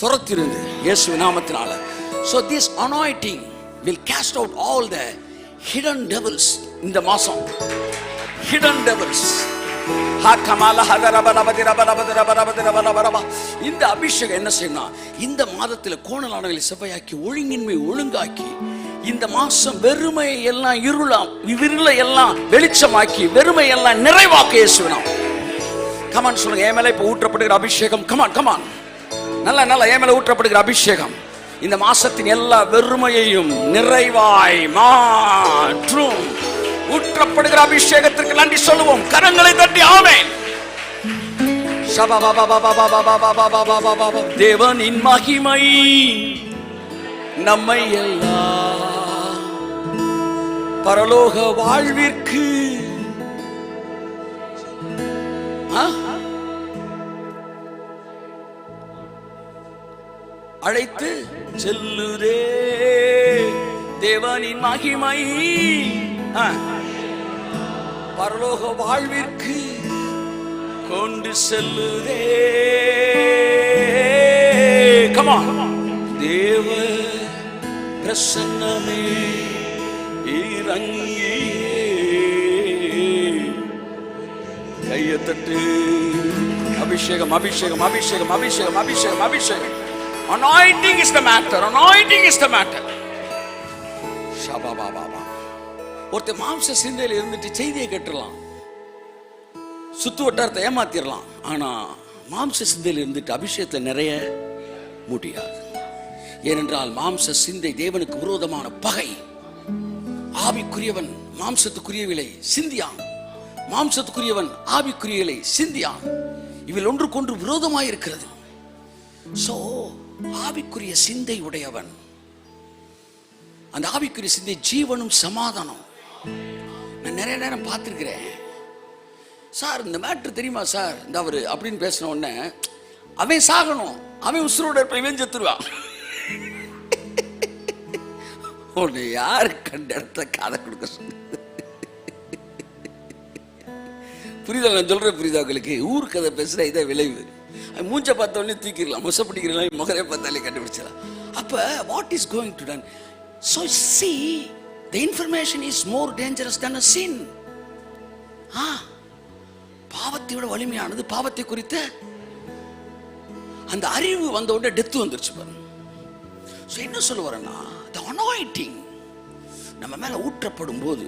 துரத்திருந்து இயேசு நாமத்தினால. So this anointing will cast out all the hidden devils இந்த மாசம். Hidden devils. இந்த அபிஷேகம் என்ன செய்யணும்? இந்த மாதத்தில் கோணலானவர்களை செவ்வையாக்கி ஒழுங்கின்மை ஒழுங்காக்கி இந்த மாசம் வெறுமை எல்லாம் இருளை எல்லாம் வெளிச்சமாக்கி வெறுமை எல்லாம் நிறைவாக்க இயேசுவினாம். கமான் சொல்லுங்க, என் மேல இப்ப ஊற்றப்படுகிற அபிஷேகம். கமான் கமான், நல்ல என் மேல ஊற்றப்படுகிற அபிஷேகம் இந்த மாசத்தின் எல்லா வெறுமையையும் நிறைவாய் மாற்றும். ஊற்றப்படுகிற அபிஷேகத்திற்கு நன்றி சொல்லுவோம். கரங்களை தட்டி ஆமென். தேவனின் மகிமை நம்மை எல்லாம் பரலோக வாழ்விற்கு அழைத்து செல்லுதே. தேவனின் மகிமை பரலோக வாழ்விற்கு கொண்டு செல்லுதே. Come on. தேவ பிரசன்னமே இறங்கி கையை தட்டு. அபிஷேகம் அபிஷேகம் அபிஷேகம் அபிஷேகம் அபிஷேகம் அபிஷேகம். Anointing is the matter. Anointing is the matter. ஷபாபாபாபா. ஒருத்தர் மாம்ச சிந்தையில் இருந்துட்டு செய்தியை கேட்டுடலாம், சுத்து வட்டாரத்தை ஏமாத்திரலாம். ஆனா மாம்ச சிந்தையில் இருந்துட்டு அபிஷேகத்தை நிறைய முடியாது. ஏனென்றால் மாம்ச சிந்தை தேவனுக்கு விரோதமான பகை. ஆவிக்குரியவன் மாம்சத்துக்குரியவில்லை சிந்தியான், மாம்சத்துக்குரியவன் ஆவிக்குரியலை சிந்தியான். இதில் ஒன்றுக்கொன்று விரோதமாயிருக்கிறது. சோ ஆவிக்குரிய சிந்தை உடையவன், அந்த ஆவிக்குரிய சிந்தை ஜீவனும் சமாதானம். நான் நிறைய நேரம் பார்த்துருக்கிறேன். சார் இந்த மேட்ரு தெரியுமா சார், இந்த அவரு அப்படின்னு பேசின உடனே அவன் சாகணும், அவன் உசுரோட இவன் செத்துருவான். உன்னை யாரு கண்ட இடத்துல காதை கொடுக்க சொன்ன? புரியுதா நான் சொல்றேன்? புரியுதா உங்களுக்கு? ஊர் கதை பேசுற இதை விளைவு. மூஞ்ச பார்த்த உடனே தூக்கிடலாம், மொசப்பிடிக்கலாம், முகரை பார்த்தாலே கண்டுபிடிச்சலாம். அப்ப what is going to done? So see, the information is more dangerous than a sin. பாவத்தை விட வலிமையானது பாவத்தை குறித்த அந்த அறிவு வந்த உடனே டெத் வந்துருச்சு பாருங்க. ஸோ என்ன சொல்ல வரேன்னா, the anointing நம்ம மேல ஊற்றப்படும் போது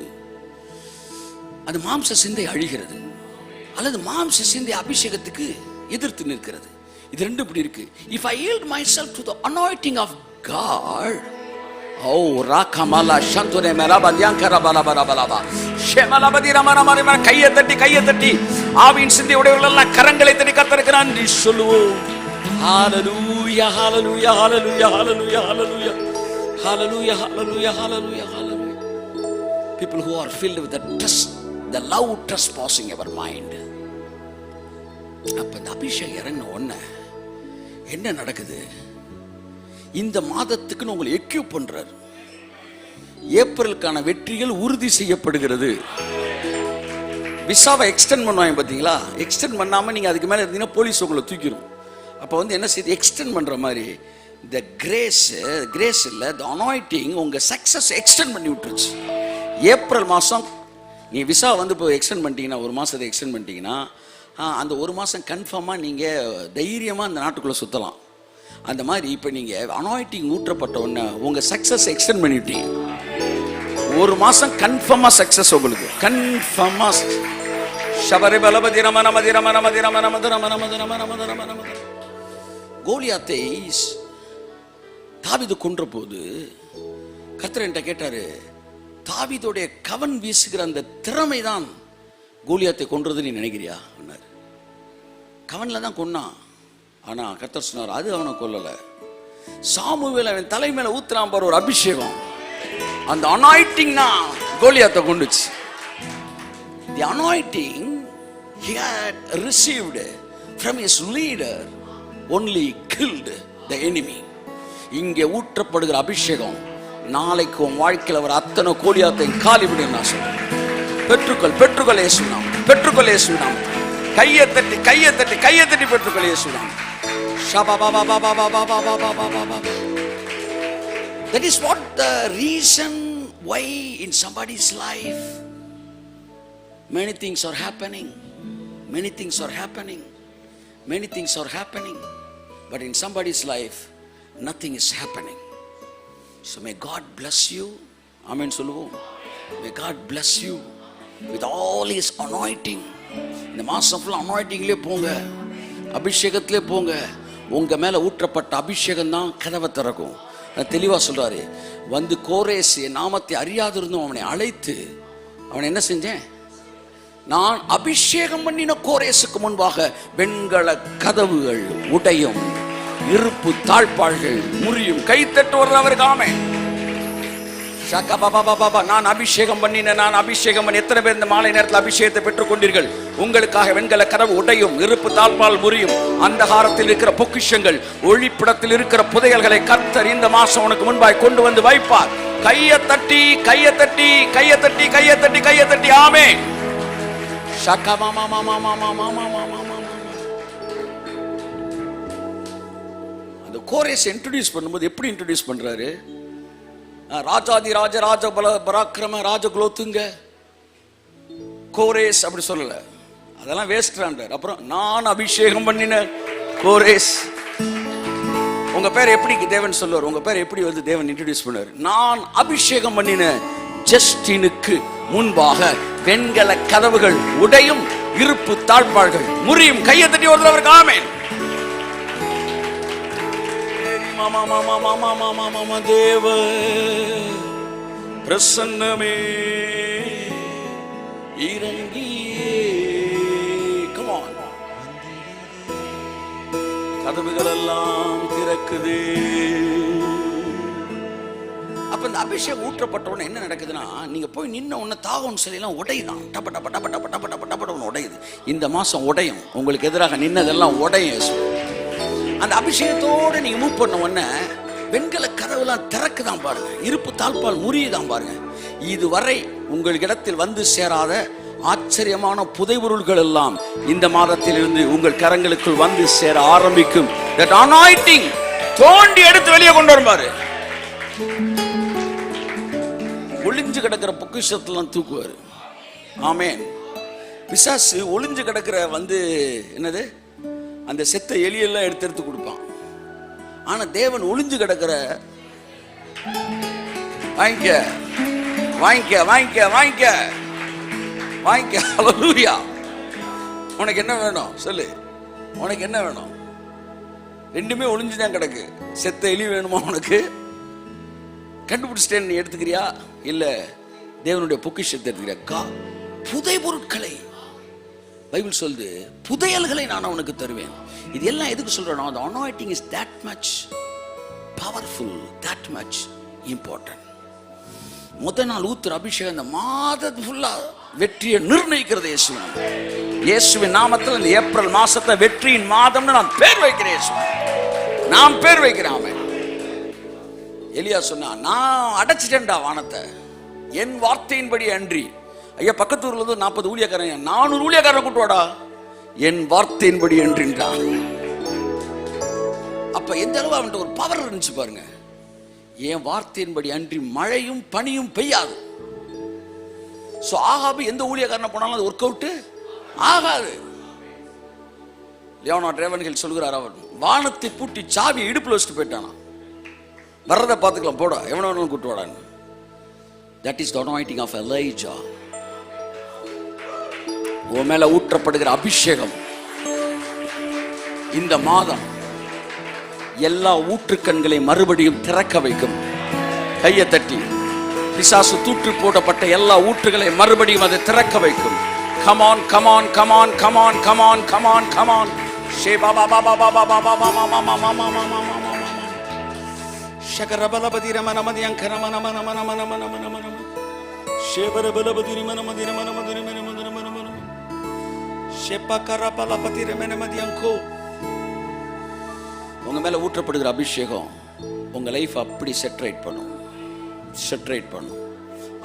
அது மாம்ச சிந்தை அழிகிறது, அல்லது மாம்ச சிந்தை அபிஷேகத்துக்கு எதிர்த்து நிற்கிறது. இது ரெண்டும் இப்படி இருக்கு. If I yield myself to the anointing of God, oh rakamala shantone merabadyankara balabalabalaba shemalabadi ramanamari கையை தட்டி ஆவியின் சிந்தை உடையவர்கள் எல்லாம் கரங்களை தட்டி கர்த்தருக்கு நன்றி சொல்லுவோம். ஹalleluya hallelujah hallelujah hallelujah hallelujah hallelujah hallelujah hallelujah hallelujah. People who are filled with the trust, the love trespassing our mind. அப்ப இந்த அபிஷேகம் இறங்கின உடனே என்ன நடக்குது? இந்த மாதத்துக்கு உங்களை எக்யூப் பண்றார். ஏப்ரலுக்கான வெற்றிகள் உறுதி செய்யப்படுகிறது. விசாவை எக்ஸ்டெண்ட் பண்ணுவாங்க பார்த்தீங்களா? எக்ஸ்டெண்ட் பண்ணாமல் நீங்கள் அதுக்கு மேலே இருந்தீங்கன்னா போலீஸ் உங்களை தூக்கிடும். அப்போ என்ன செய்யுது? எக்ஸ்டெண்ட் பண்ணுற மாதிரி இந்த கிரேஸ் இல்லை, the anointing உங்கள் சக்ஸஸ் எக்ஸ்டெண்ட் பண்ணி விட்டுருச்சு. ஏப்ரல் மாதம் நீ விசா வந்து இப்போ எக்ஸ்டெண்ட் பண்ணிட்டீங்கன்னா, ஒரு மாதத்தை எக்ஸ்டெண்ட் பண்ணிட்டீங்கன்னா, அந்த ஒரு மாதம் கன்ஃபார்மாக நீங்கள் தைரியமாக அந்த நாட்டுக்குள்ளே சுற்றலாம். அந்த மாதிரி இப்போ நீங்கள் அனாயிட்டிங் ஊற்றப்பட்ட உடனே உங்கள் சக்ஸஸ் எக்ஸ்டெண்ட் பண்ணிவிட்டீங்க. ஒரு மாதம் கன்ஃபார்மாக சக்ஸஸ் உங்களுக்கு, கன்ஃபார்மாக. கோலியாத்தை தாவீது கொன்ற போது கர்த்தர் என்கிட்ட கேட்டாரு, தாவீதுடைய கவன் வீசுகிற அந்த திறமை தான் கோலியாத்தை கொன்றது நீ நினைக்கிறியா? கவன்ல தான் கொன்னான். ஆனா கர்த்தர் சொன்னார், அது அவனை கொல்லல. சாமுவேல் அவன் தலைமையில ஊத்துறான் பாரு ஒரு அபிஷேகம், அந்த அனாயிட்டிங் தான் கோலியாத்தை கொண்டுச்சு. The anointing he had received from his leader only killed the enemy. இங்கே ஊற்றப்படுகிற அபிஷேகம் நாளைக்கு உன் வாழ்க்கையில் அவர் அத்தனை கோலியாத்தையும் காலி விடுன்னு நான் சொல்றேன். பெற்றுக்கொள் இயேசுவின், பெற்றுக்கொள் இயேசுவின். கையை தட்டி பெற்றுக்கொள் இயேசுவின். That is what the reason why in somebody's life many things are happening. Many things are happening. Many things are happening. But in somebody's life, nothing is happening. So may God bless you. Amen சொல்லுவோம். May God bless you with all his anointing. இந்த மாசம் ஃபுல்லாக அனாயிட்டிங்லேயே போங்க, அபிஷேகத்திலே போங்க. உங்க மேல ஊற்றப்பட்ட அபிஷேகம் தான் கதவை திறக்கும். தெளிவாக சொல்றாரு, வந்து கோரேஸ் என் நாமத்தை அறியாதிருந்தும் அவனை அழைத்து அவனை என்ன செஞ்சேன்? நான் அபிஷேகம் பண்ணின கோரேசுக்கு முன்பாக வெண்கல கதவுகள் உடையும், இருப்பு தாழ்பாள்கள் முறியும். கை தட்டுவது அவருக்கு ஆமென். நான் அபிஷேகம் பண்ணி எத்தனை பேர் இந்த மாலை நேரத்தில் அபிஷேகத்தை பெற்றுக் கொண்டீர்கள்? உங்களுக்காக வெண்கல கதவு உடையும், இருப்பு தாழ்பால் முறியும். அந்தகாரத்தில் இருக்கிற பொக்கிஷங்கள், ஒளிப்படத்தில் இருக்கிற புதையல்களை கர்த்தர் இந்த மாசம் உனக்கு முன்பாய் கொண்டு வந்து வைப்பார். கையை தட்டி ஆமென். அந்த கோரேஸ் இன்ட்ரோடியூஸ் பண்ணும்போது எப்படி இன்ட்ரோடியூஸ் பண்றாரு? ராஜாதி ராஜ பராக்கிரம ராஜகுலோத்துங்க கோரேஸ் அப்படி சொல்லல, அதெல்லாம் வேஸ்ட்ரான்றார். அப்புறம் நான் அபிஷேகம் பண்ணின கோரேஸ். உங்க பேர் எப்படி தேவன் சொல்லுவார்? உங்க பேர் எப்படி வந்து தேவன் இன்ட்ரோடியூஸ் பண்ணார்? நான் அபிஷேகம் பண்ணின ஜஸ்டினுக்கு முன்பாக வெண்கல கதவுகள் உடையும், இருப்பு தாழ்பாள்கள் முறியும். கையை தட்டி ஒருத்தர் ஆமென். தேவ பிரசன்னமே இறங்கியே. Come on. கதவுகள் எல்லாம் திறக்குது. அப்ப இந்த அபிஷேகம் ஊற்றப்பட்ட உடனே என்ன நடக்குதுன்னா, நீங்க போய் நின்ன உடனே தாகம் சிலையெல்லாம் உடையுதான். டப்ப டப்ப டப்ப டப்ப டப்ப டப்ப டப்ப உடையுது. இந்த மாசம் உடையும், உங்களுக்கு எதிராக நின்னதெல்லாம் உடையும். அந்த அபிஷேகத்தோடு நீங்க மூவ் பண்ண உடனே வெண்கல கதவுலாம் திறக்குதான் பாருங்க, இருப்பு தாழ்பால் முறியுதான் பாருங்க. இதுவரை உங்களிடத்தில் வந்து சேராத ஆச்சரியமான புதைபொருள்கள் எல்லாம் இந்த மாதத்திலிருந்து உங்கள் கரங்களுக்குள் வந்து சேர ஆரம்பிக்கும். That anointing தோண்டி எடுத்து வெளியே கொண்டு வருவாரு. ஒளிஞ்சு கிடக்கிற பொக்கிஷத்தெல்லாம் தூக்குவாரு. ஆமென். பிசாசு ஒளிஞ்சு கிடக்கிற வந்து என்னது, அந்த செத்த எலியெல்லாம் எடுத்து கொடுப்பான். ஆனா தேவன் ஒளிஞ்சு கிடக்கிற வாங்கிக்க வாங்கிக்க வாங்கிக்க வாங்கிக்க வாங்கிக்க. ஹல்லேலூயா. உனக்கு என்ன வேணும் சொல்லு, உனக்கு என்ன வேணும்? ரெண்டுமே ஒளிஞ்சுதான் கிடக்கு. செத்த எலி வேணுமா உனக்கு? கண்டுபிடிச்சிட்டேன், நீ எடுத்துக்கிறியா? இல்ல தேவனுடைய பொக்கிஷத்தை எடுத்துக்கிறியா? புதை பொருட்களை பைபிள் சொல்லுது, புதையல்களை நான் அவனுக்கு தருவேன். இது எல்லாம் எதுக்கு சொல்றேன்னா, the anointing is that much powerful, that much important. முதல் நாள் ஊத்துற அபிஷேகம் இந்த மாதம் ஃபுல்லா வெற்றியை நிர்ணயிக்கிறது. இயேசுவின் நாமத்தில் இந்த ஏப்ரல் மாசத்தை வெற்றியின் மாதம்னு நான் பேர் வைக்கிறேன். நான் பேர் வைக்கிறேன். ஆமென். எலியா சொன்னா, நான் அடைச்சிட்டேன்டா வானத்தை என் வார்த்தையின்படி அன்றி. ஐயா பக்கத்து ஊர்ல இருந்து 40 ஊழியக்காரன் 400 ஊழியக்காரன் கூட்டுவாடா, என் வார்த்தையின்படி என்றான். அப்ப அப்ப எந்த அளவு அவன்கிட்ட ஒரு பவர் இருந்துச்சு பாருங்க. என் வார்த்தையின்படி அன்றி மழையும் பனியும் பெய்யாது. சோ ஆகாபு எந்த ஊழியக்காரனை போனாலும் அது ஒர்க் அவுட் ஆகாது. லியோனார்ட் ரேவன்ஹில் சொல்கிறார், அவர் வானத்தை பூட்டி சாவி இடுப்புல வச்சுட்டு போயிட்டானா. வர்றதை பார்த்துக்கலாம் போடா, எவன வேணாலும் கூட்டு வாடான்னு. That is the anointing of Elijah. உன் மேல ஊற்றப்படுகிற அபிஷேகம் இந்த மாதம் எல்லா ஊற்றுக்கண்களை மறுபடியும் திறக்க வைக்கும். கையை தட்டி பிசாசு தூற்று போடப்பட்ட எல்லா ஊற்றுகளை மறுபடியும் அதை திறக்க வைக்கும். Come on come on come on come on come on come on come on. ஷே பாபா பாபா பாபா பாபா பாபா மாமா மாமா மாமா மாமா ஷகரபலபதி ரமனமதி அங்கரமனமனமனமனமனமனமனம ஷேபரபலபதி ரமனமதி ரமனமதி ரமனமதி ரமனமன ஷேபகரபலபதி ரமனமதி அங்கோ. உங்க மேல ஊற்றப்படுகிற அபிஷேகம் உங்க லைஃப் அப்படி செட்ரேட் பண்ணும்.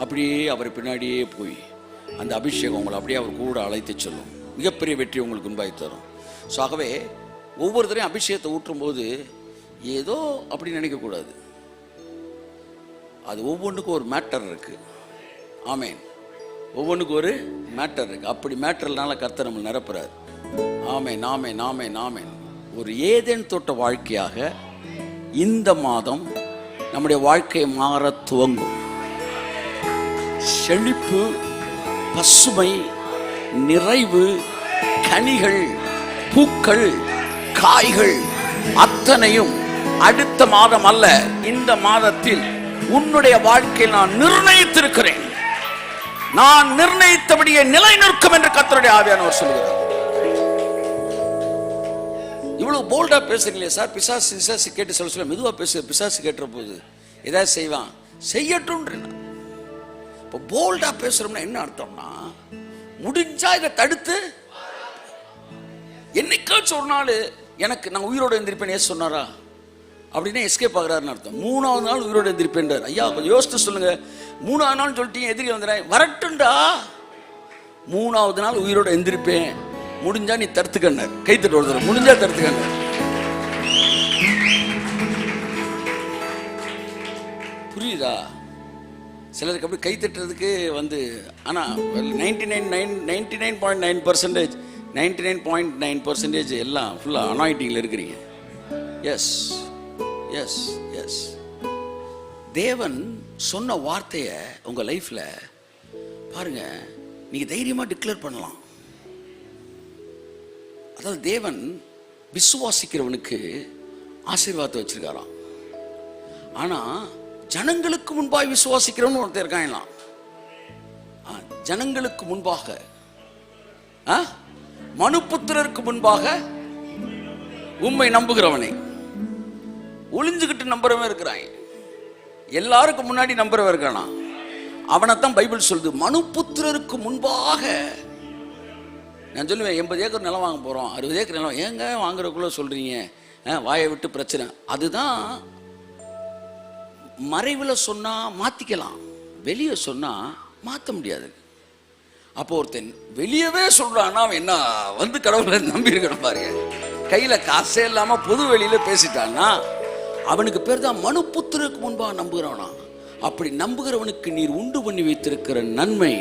அப்படியே அவர் பின்னாடியே போய் அந்த அபிஷேகம் உங்களை அப்படியே அவர் கூட அழைத்து செல்லும். மிகப்பெரிய வெற்றி உங்களுக்கு முன்பாய் தரும். ஸோ ஆகவே ஒவ்வொருத்தரையும் அபிஷேகத்தை ஊற்றும் போது ஏதோ அப்படி நினைக்கக்கூடாது. அது ஒவ்வொன்றுக்கும் ஒரு மேட்டர் இருக்கு. ஆமேன். ஒவ்வொன்றுக்கும் ஒரு மேட்டர் இருக்கு. அப்படி மேட்டர்னால கர்த்தர் நம்ம நிரப்புறார். ஆமேன் ஆமேன் ஆமேன் ஆமேன். ஒரு ஏதேன் தோட்ட வாழ்க்கையாக இந்த மாதம் நம்முடைய வாழ்க்கையை மாற துவங்கும். செழிப்பு, பசுமை, நிறைவு, கனிகள், பூக்கள், காய்கள் அத்தனையும் அடுத்த மாதம் அல்ல, இந்த மாதத்தில் உன்னுடைய வாழ்க்கையில் நான் நிர்ணயித்திருக்கிறேன். நான் நிர்ணயித்தபடியே நிலை நிற்கும் என்று கர்த்தருடைய ஆவியானவர் சொல்கிறார். இவ்வளவு போல்டா பேசுறீங்களே சார். பிசாசு கேட்டு சொல்ல மெதுவா பேசு. பிசாசு கேட்டுற போது ஏதாவது செய்வான், செய்யட்டும். இப்போ போல்டா பேசுறோம்னா என்ன அர்த்தம்னா, முடிஞ்சா இதை தடுத்து என்னைக்காச்சும் ஒரு நாள் எனக்கு நான் உயிரோடு எழுந்திருப்பேன் சொன்னாரா அப்படின்னா எஸ்கேப் ஆகிறாருன்னு அர்த்தம். 3வது நாள் உயிரோடு எழுந்திருப்பேன்றார். ஐயா கொஞ்சம் யோசித்து சொல்லுங்க. 3வது நாள் சொல்லிட்டீங்க, எதிரி வந்துடுறேன், வரட்டுண்டா. 3வது நாள் உயிரோடு எழுந்திருப்பேன், முடிஞ்சா நீ தடுத்துக்கண்ணார். கைத்தட்டு ஒரு தடவை, முடிஞ்சா தடுத்துக்கண்ணார். புரியுதா? சிலருக்கு அப்படி கை தட்டுறதுக்கு வந்து, ஆனால் 99.9% எல்லாம் ஃபுல்லாக அனாயிண்டிங்கில் இருக்கிறீங்க. Yes yes yes. தேவன் சொன்ன வார்த்தையை உங்கள் லைஃப்பில் பாருங்க, நீங்கள் தைரியமாக டிக்ளேர் பண்ணலாம். அதாவது தேவன் விசுவாசிக்கிறவனுக்கு ஆசீர்வாதத்தை வச்சிருக்காராம். ஆனால் ஜனங்களுக்கு முன்பாக விசுவாசிக்கிறவனு ஒருத்தர் இருக்காங்களாம். ஜனங்களுக்கு முன்பாக, மனுபுத்திரருக்கு முன்பாக உம்மை நம்புகிறவனை, ஒளிஞ்சுக்கிட்டு நம்புறவன் இருக்கிறான். எல்லாருக்கும் முன்னாடி நம்புறவன் இருக்கானா, அவனைத்தான் பைபிள் சொல்லுது. மனுபுத்திரருக்கு முன்பாக. நான் சொல்லுவேன், 80 ஏக்கர் நிலம் வாங்க போறோம், 60 ஏக்கர் நிலம் ஏங்க வாங்குறதுக்குள்ள சொல்றீங்க, வாயை விட்டு பிரச்சனை. அதுதான் மறைவில் சொன்னா மாத்திக்கலாம், வெளியே சொன்னா மாற்ற முடியாது. அப்போ ஒருத்தன் வெளியவே சொல்றான்னா அவன் என்ன வந்து கடவுளை நம்பி இருக்கணும் பாருங்க. கையில காசே இல்லாம பொது வெளியில பேசிட்டான்னா அவனுக்கு பேர் தான் மனுபுத்திரருக்கு முன்பாக நம்புகிறவனா. அப்படி நம்புகிறவனுக்கு நீர் உண்டு பண்ணி வைத்திருக்கிற நன்மை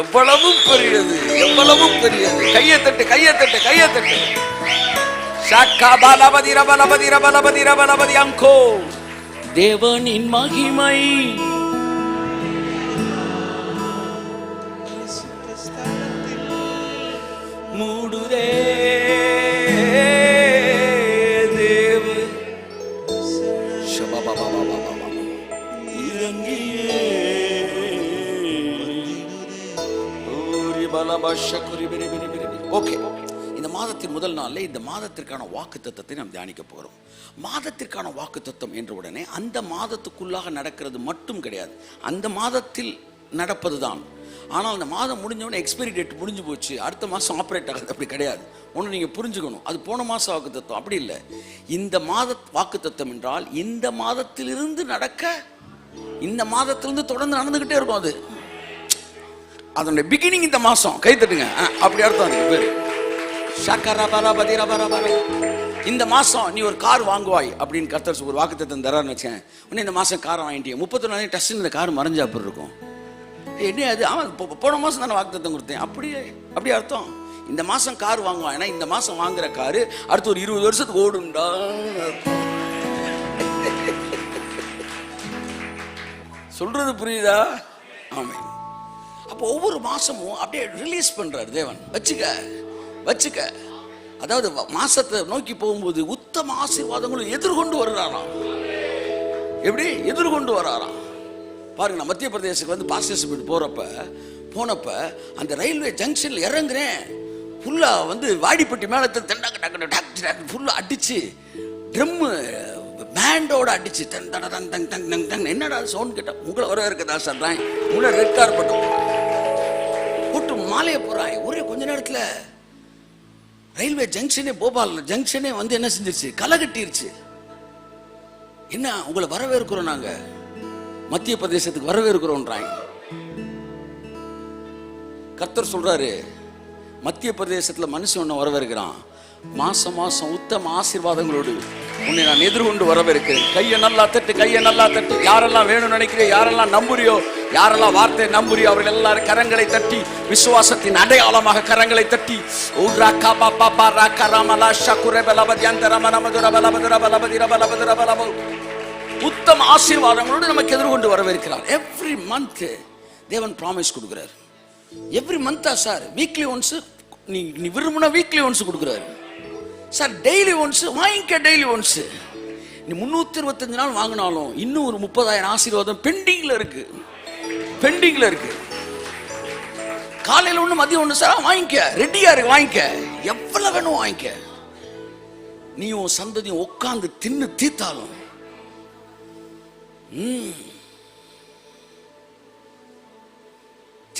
எவ்வளவு பெரியது, எவ்வளவு பெரியது. கையை தட்டு, கையை தட்டு, கையை தட்டு. ஷக்கபலபதி ரபலபதி ரபலபதி ரபலபதி அங்கோ. தேவனின் மகிமை மூடுதே. தேவ இறங்கியே. ஓகே, இந்த மாதத்தின் முதல் நாளில் இந்த மாதத்திற்கான வாக்குத்தத்தத்தை நாம் தியானிக்க போகிறோம். மாதத்திற்கான வாக்குத்தத்தம் என்ற உடனே அந்த மாதத்துக்குள்ளாக நடக்கிறது மட்டும் கிடையாது, அந்த மாதத்தில் நடப்பது தான். ஆனால் அந்த மாதம் முடிஞ்சவொடனே எக்ஸ்பைரி டேட் முடிஞ்சு போச்சு, அடுத்த மாதம் ஆப்ரேட் ஆகுது, அப்படி கிடையாது. ஒன்று நீங்கள் புரிஞ்சுக்கணும், அது போன மாதம் வாக்குத்தத்தம் அப்படி இல்லை. இந்த மாத வாக்குத்தத்தம் என்றால் இந்த மாதத்திலிருந்து நடக்க, இந்த மாதத்திலிருந்து தொடர்ந்து நடந்துக்கிட்டே இருக்கும். அது அதனுடைய பிகினிங் இந்த மாதம். கை தட்டுங்க, அப்படி அர்த்தம். அதுக்கு பேர் ஷக்கரபலபதி ரபரபர. இந்த மாசம் நீ ஒரு கார் வாங்குவாய் அப்படின்னு கர்த்தர் ஒரு வாக்குத்தத்தம் தரான்னு வச்சேன். உடனே இந்த மாசம் காரை வாங்கிட்டீங்க, 31 டஸ்ட் இந்த கார் மறைஞ்சா அப்படி இருக்கும். என்ன அது? அவன் போன மாசம் தானே வாக்குத்தத்தம் கொடுத்தேன். அப்படி அர்த்தம். இந்த மாசம் கார் வாங்குவான், ஏன்னா இந்த மாசம் வாங்குற காரு அடுத்து ஒரு 20 வருஷத்துக்கு ஓடும்டா. சொல்றது புரியுதா? ஆமாம். அப்போ ஒவ்வொரு மாசமும் அப்படியே ரிலீஸ் பண்றாரு தேவன். வச்சுக்க அதாவது மாசத்தை நோக்கி போகும்போது உத்தம ஆசீர்வாதங்களும் எதிர்கொண்டு வருகிறாராம். எப்படி எதிர்கொண்டு வராராம் பாருங்க. நான் மத்திய பிரதேசத்துக்கு வந்து பாஸ்டர்ஸ் போனப்ப அந்த ரயில்வே ஜங்ஷன்ல இறங்குறேன். ஃபுல்லா வந்து வாடிப்பட்டி மேளத்தை தண்டாங்க ஃபுல்லா அடிச்சு, ட்ரம்மு பேண்டோட அடிச்சு என்னடா சவுண்ட் கேட்டா உங்களை வர இருக்கதா சொல்றேன். உங்களை ரெட் கார்பெட் போட்டு மாலையை போறாய். ஒரே கொஞ்ச நேரத்தில் ரயில்வே ஜங்ஷனே, போபால் ஜங்ஷனே வந்து என்ன செஞ்சிருச்சு? களை கட்டிருச்சு. என்ன உங்களை வரவேற்கிறோம், நாங்க மத்திய பிரதேசத்துக்கு வரவேற்கிறோன்றாங்க. கர்த்தர் சொல்றாரு, மத்திய பிரதேசத்துல மனுஷன் ஒன்று வரவேற்கிறான். மாசம் மாசம் உத்தம ஆசீர்வாதங்களோடு உன்னை நான் எதிர்கொண்டு வரவேற்கிறேன். கையை நல்லா தட்டு. யாரெல்லாம் வேணும்னு நினைக்கிறேன், யாரெல்லாம் நம்புறியோ, யாரெல்லாம் வார்த்தை நம்புறியோ அவர்கள் எல்லாரும் கரங்களை தட்டி, விசுவாசத்தின் அடையாளமாக கரங்களை தட்டி, உத்தம ஆசீர்வாதங்களோடு நமக்கு எதிர்கொண்டு வரவேற்கிறார். எவ்ரி மந்த் தேவன் ப்ராமிஸ் கொடுக்கிறார். எவ்ரி மந்தா சார்? வீக்லி ஒன்ஸ் நீ விரும்பினா வீக்லி ஒன்ஸ் கொடுக்குறாரு சார். டெய்லி ஒன்ஸ் வாங்கிக்க, டெய்லி ஒன்ஸ். நீ 325 நாள் வாங்கினாலும் இன்னும் ஒரு 30,000 ஆசீர்வாதம் பெண்டிங்ல இருக்கு. காலையில் ஒன்று, மதியம் ஒன்று சார் வாங்கிக்க, ரெடியா இருக்கு, வாங்கிக்க, எவ்வளவு வேணும் வாங்கிக்க. நீயும் சந்ததியும் உட்கார்ந்து தின்னு தீத்தாலும்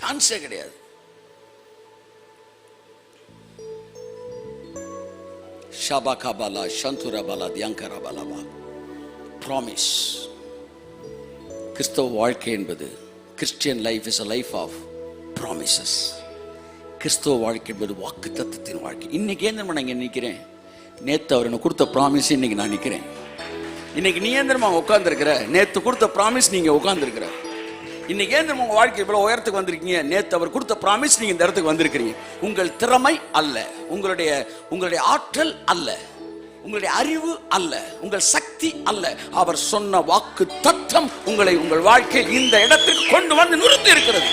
சான்ஸே கிடையாது. ஷாபாகாபாலா சந்துரபாலா தியாங்கராபாலாபா ப்ராமிஸ். கிறிஸ்தவ வாழ்க்கை என்பது, Christian life is a life of promises. கிறிஸ்தவ வாழ்க்கை என்பது வாக்கு தத்தத்தின் வாழ்க்கை. இன்னைக்கு ஏன் நான் இங்கே நிற்கிறேன்? நேற்று அவர் எனக்கு கொடுத்த ப்ராமிஸ் இன்னைக்கு நான் நிற்கிறேன். இன்னைக்கு நீ ஏந்திரமா உட்கார்ந்துருக்கிற? நேற்று கொடுத்த ப்ராமிஸ் நீங்க உட்கார்ந்துருக்கிற. இன்னைக்கு ஏந்திரமா உங்க வாழ்க்கை இவ்வளவு உயரத்துக்கு வந்திருக்கீங்க. நேற்று அவர் கொடுத்த ப்ராமிஸ் நீங்க இந்த இடத்துக்கு வந்திருக்கிறீங்க. உங்கள் திறமை அல்ல, உங்களுடைய ஆற்றல் அல்ல, உங்களுடைய அறிவு அல்ல, உங்கள் சக்தி அல்ல. அவர் சொன்ன வாக்கு தத்தம் உங்களை உங்கள் வாழ்க்கை இந்த இடத்துக்கு கொண்டு வந்து நிறுத்தி இருக்கிறது.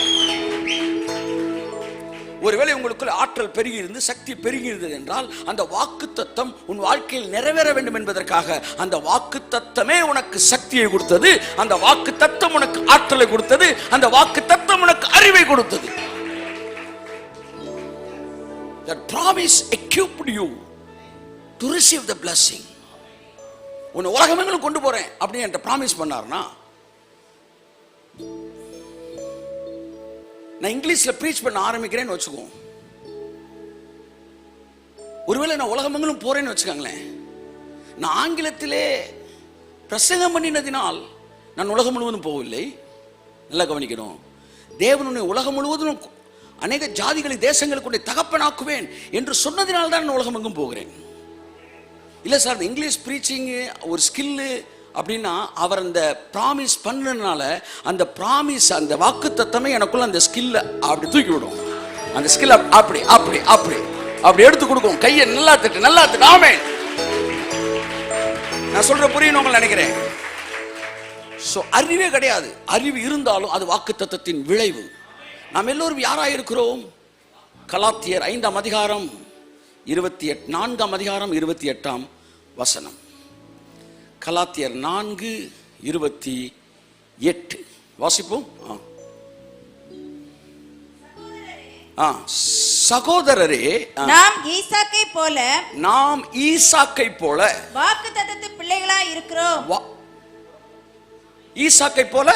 ஒருவேளை உங்களுக்குள்ள ஆற்றல் பெருகி இருந்து, சக்தி பெருகி இருந்தது என்றால், அந்த வாக்கு தத்தம் உன் வாழ்க்கையில் நிறைவேற வேண்டும் என்பதற்காக அந்த வாக்கு தத்தமே உனக்கு சக்தியை கொடுத்தது. அந்த வாக்கு தத்தம் உனக்கு ஆற்றலை கொடுத்தது. அந்த வாக்கு தத்தம் உனக்கு அறிவை கொடுத்தது. That promise equipped you to receive the blessing. உன்னை உலகமெங்கிலும் கொண்டு போறேன் அப்படின்னு என்கிட்ட ப்ராமிஸ் பண்ணார்னா, நான் இங்கிலீஷ்ல ப்ரீச் பண்ண ஆரம்பிக்கிறேன்னு வச்சுக்கோம். ஒருவேளை நான் உலகமெங்கிலும் போறேன்னு வச்சுக்கோங்களேன். நான் ஆங்கிலத்திலே பிரசங்கம் பண்ணினதினால் நான் உலகம் முழுவதும் போகவில்லை. நல்லா கவனிக்கணும். தேவனுடைய உலகம் முழுவதும் அநேக ஜாதிகளை தேசங்களுக்கு தகப்பனாக்குவேன் என்று சொன்னதினால் தான் நான் உலகம் எங்கும் போகிறேன். இல்லை சார், இங்கிலீஷ் ப்ரீச்சிங் ஒரு ஸ்கில்லு அப்படின்னா, அவர் அந்த ப்ராமிஸ் பண்ணனால அந்த ப்ராமிஸ், அந்த வாக்கு தத்தமே எனக்குள்ள அந்த ஸ்கில்ல அப்படி தூக்கி விடும். அந்த ஸ்கில் அப்படி அப்படி அப்படி அப்படி எடுத்து கொடுக்கும். கையை நல்லா தட்டு. ஆமென். நான் சொல்ற புரியும் உங்களை நினைக்கிறேன். அறிவே கிடையாது. அறிவு இருந்தாலும் அது வாக்கு தத்தத்தின் விளைவு. நாம் எல்லோரும் யாராக இருக்கிறோம்? கலாத்தியர் 5ஆம் அதிகாரம் 4ஆம் அதிகாரம் 28ஆம் வசனம். கலாத்தியர் 4:28 வாசிப்போம். சகோதரரே, நாம் ஈசாக்கை போல வாக்குத்தத்தத்து பிள்ளைகளாய் இருக்கிறோம். ஈசாக்கை போல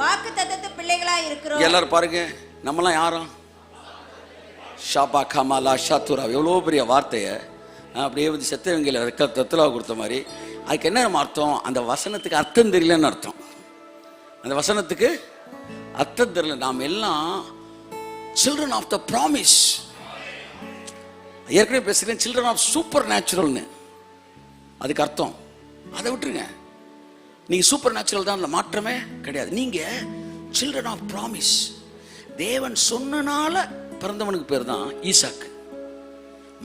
வாக்குத்தத்தத்து பிள்ளைகளாய் இருக்கிறோம். எல்லாரும் பாருங்க, நம்மலாம் யாரும் ஷாபா கமாலா ஷாத்துரா, எவ்வளோ பெரிய வார்த்தையை அப்படியே வந்து செத்தவங்களை தத்துலா கொடுத்த மாதிரி. அதுக்கு என்ன அர்த்தம்? அந்த வசனத்துக்கு அர்த்தம் தெரியலன்னு அர்த்தம். அந்த வசனத்துக்கு அர்த்தம் தெரியல. நாம் எல்லாம் சில்ட்ரன் ஆஃப் த ப்ராமிஸ். ஏற்கனவே பேசுகிறேன், சில்ட்ரன் ஆஃப் சூப்பர் நேச்சுரல்னு. அதுக்கு அர்த்தம். அதை விட்டுருங்க. நீங்க சூப்பர் நேச்சுரல் தான், மாற்றமே கிடையாது. நீங்க சில்ட்ரன் ஆஃப் ப்ராமிஸ். தேவன் சொன்னனால பிறந்தவனுக்கு பேர் தான் ஈசாக்கு.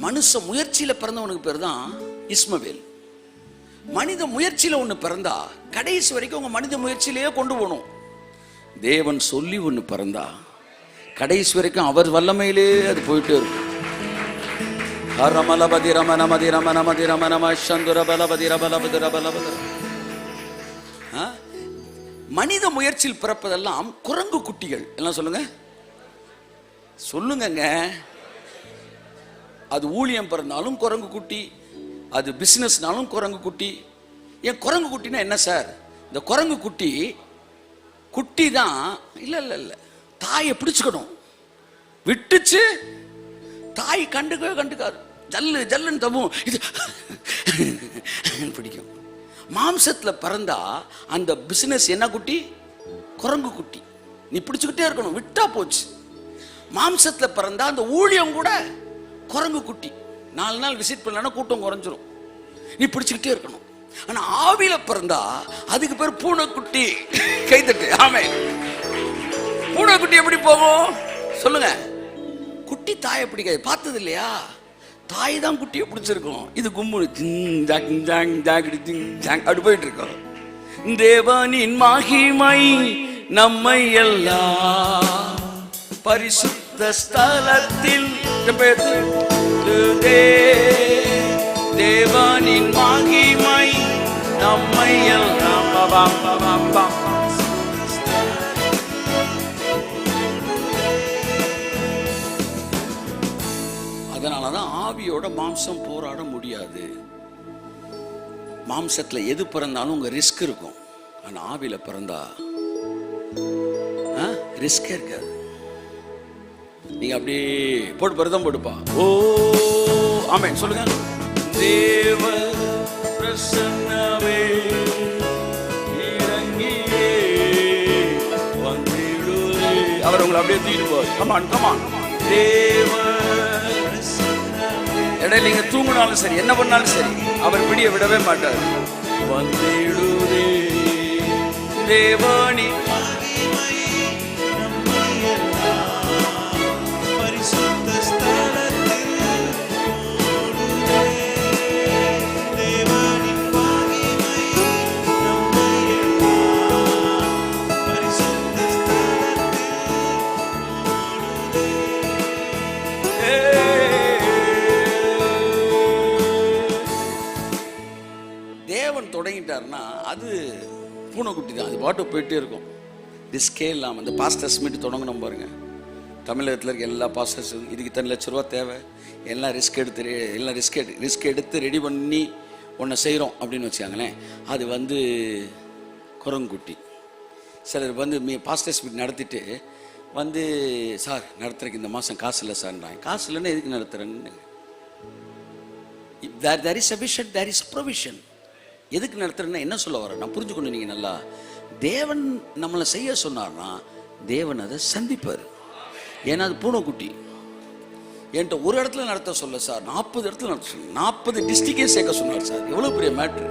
மனுஷ முயற்சியில பிறந்தவனுக்கு பேர் தான் இஸ்மவேல். மனித முயற்சியில ஒண்ணு பிறந்தா கடைசி வரைக்கும் உங்க மனித முயற்சியிலேயே கொண்டு போகணும். தேவன் சொல்லி ஒண்ணு பிறந்தா கடைசி வரைக்கும் அவர் வல்லமையிலே அது போயிட்டே இருக்கும். மனித முயற்சியில் பிறப்பதெல்லாம் குரங்கு குட்டிகள். எல்லாம் சொல்லுங்க, சொல்லுங்க. அது ஊழியம் பிறந்தாலும் குரங்கு குட்டி, அது பிசினஸ்னாலும் குரங்கு குட்டி. ஏன் குரங்கு குட்டினா என்ன சார்? இந்த குரங்கு குட்டி குட்டி தான். இல்ல தாயை பிடிச்சுக்கணும். விட்டுச்சு தாய் கண்டுக்காது. ஜல்லுன்னு தவும் இது பிடிக்கும். மாம்சத்தில் பிறந்தா அந்த பிசினஸ் என்ன குட்டி? குரங்கு குட்டி. நீ பிடிச்சுக்கிட்டே இருக்கணும், விட்டா போச்சு. மாம்சத்தில் பிறந்தா அந்த ஊழியம் கூட குரங்கு குட்டி. 4 நாள் விசிட் பண்ணலன்னா கூட்டம் குறைஞ்சிரும். நீ பிடிச்சுக்கிட்டே இருக்கணும். ஆனா ஆவியில பிறந்தா அதுக்கு பேர் பூனைக்குட்டி. கைத்தட்டு. ஆமே. பூனைக்குட்டி எப்படி போகும் சொல்லுங்க? குட்டி தாயை பிடிக்காது. பார்த்தது இல்லையா? தாய் தான் குட்டியை பிடிச்சிருக்கும். இது கும்பு அப்படி போயிட்டு இருக்கோம். தேவனின் மகிமை நம்மை எல்லாம் பரிசுத்த ஸ்தலத்தில் தேவனின் மகிமை நம்மை எல்லாம். அதனாலதான் ஆவியோட மாம்சம் போராட முடியாது. மாம்சத்துல எது பிறந்தாலும் உங்க ரிஸ்க் இருக்கும். ஆனா ஆவியில பிறந்தா ரிஸ்கே இருக்காது. நீங்க அப்படியே போட்டு பருதம் போடுப்பா. ஓ ஆமென் சொல்லுங்க. தேவ பிரசன்னமே இறங்கியே வந்திடுவே. அவர் உங்களை அப்படியே தூக்கிடுவார். கமான். தேவ இடையில நீங்க தூங்கினாலும் சரி, என்ன பண்ணாலும் சரி, அவர் பிடிய விடவே மாட்டார். வந்திடுவே தேவனி தொடங்கிட்டாருன்னா அது பூனைக்குட்டி தான். அது பாட்டு போயிட்டே இருக்கும். ரிஸ்கே இல்லாமல். அந்த பாஸ்டர்ஸ் மீட் தொடங்கணும் பாருங்க. தமிழகத்தில் இருக்க எல்லா பாஸ்டர்ஸும் இதுக்கு இத்தனை லட்ச ரூபா தேவை, எல்லாம் ரிஸ்க் எடுத்து ரெடி பண்ணி ஒன்றை செய்கிறோம் அப்படின்னு வச்சுக்காங்களேன். அது வந்து குரங்குட்டி. சிலர் வந்து பாஸ்டர்ஸ் மீட் நடத்திட்டு வந்து, சார் நடத்துறதுக்கு இந்த மாதம் காசு இல்லை சார்ன்றாங்க. காசு இல்லைன்னா எதுக்கு நடத்துகிறேன்னு. there is a vision, there is a provision. எதுக்கு நடத்துறேன்னா என்ன சொல்ல வர நான் புரிஞ்சுக்கணும். நீங்கள் நல்லா தேவன் நம்மளை செய்ய சொன்னார்னா தேவன் அதை சந்திப்பார். ஏன்னா அது பூனைக்குட்டி. என்கிட்ட ஒரு இடத்துல நடத்த சொல்ல சார், 40 இடத்துல நடத்த சொன்ன, 40 டிஸ்ட்ரிக்டே சேர்க்க சொன்னார் சார். எவ்வளோ பெரிய மேட்ரு.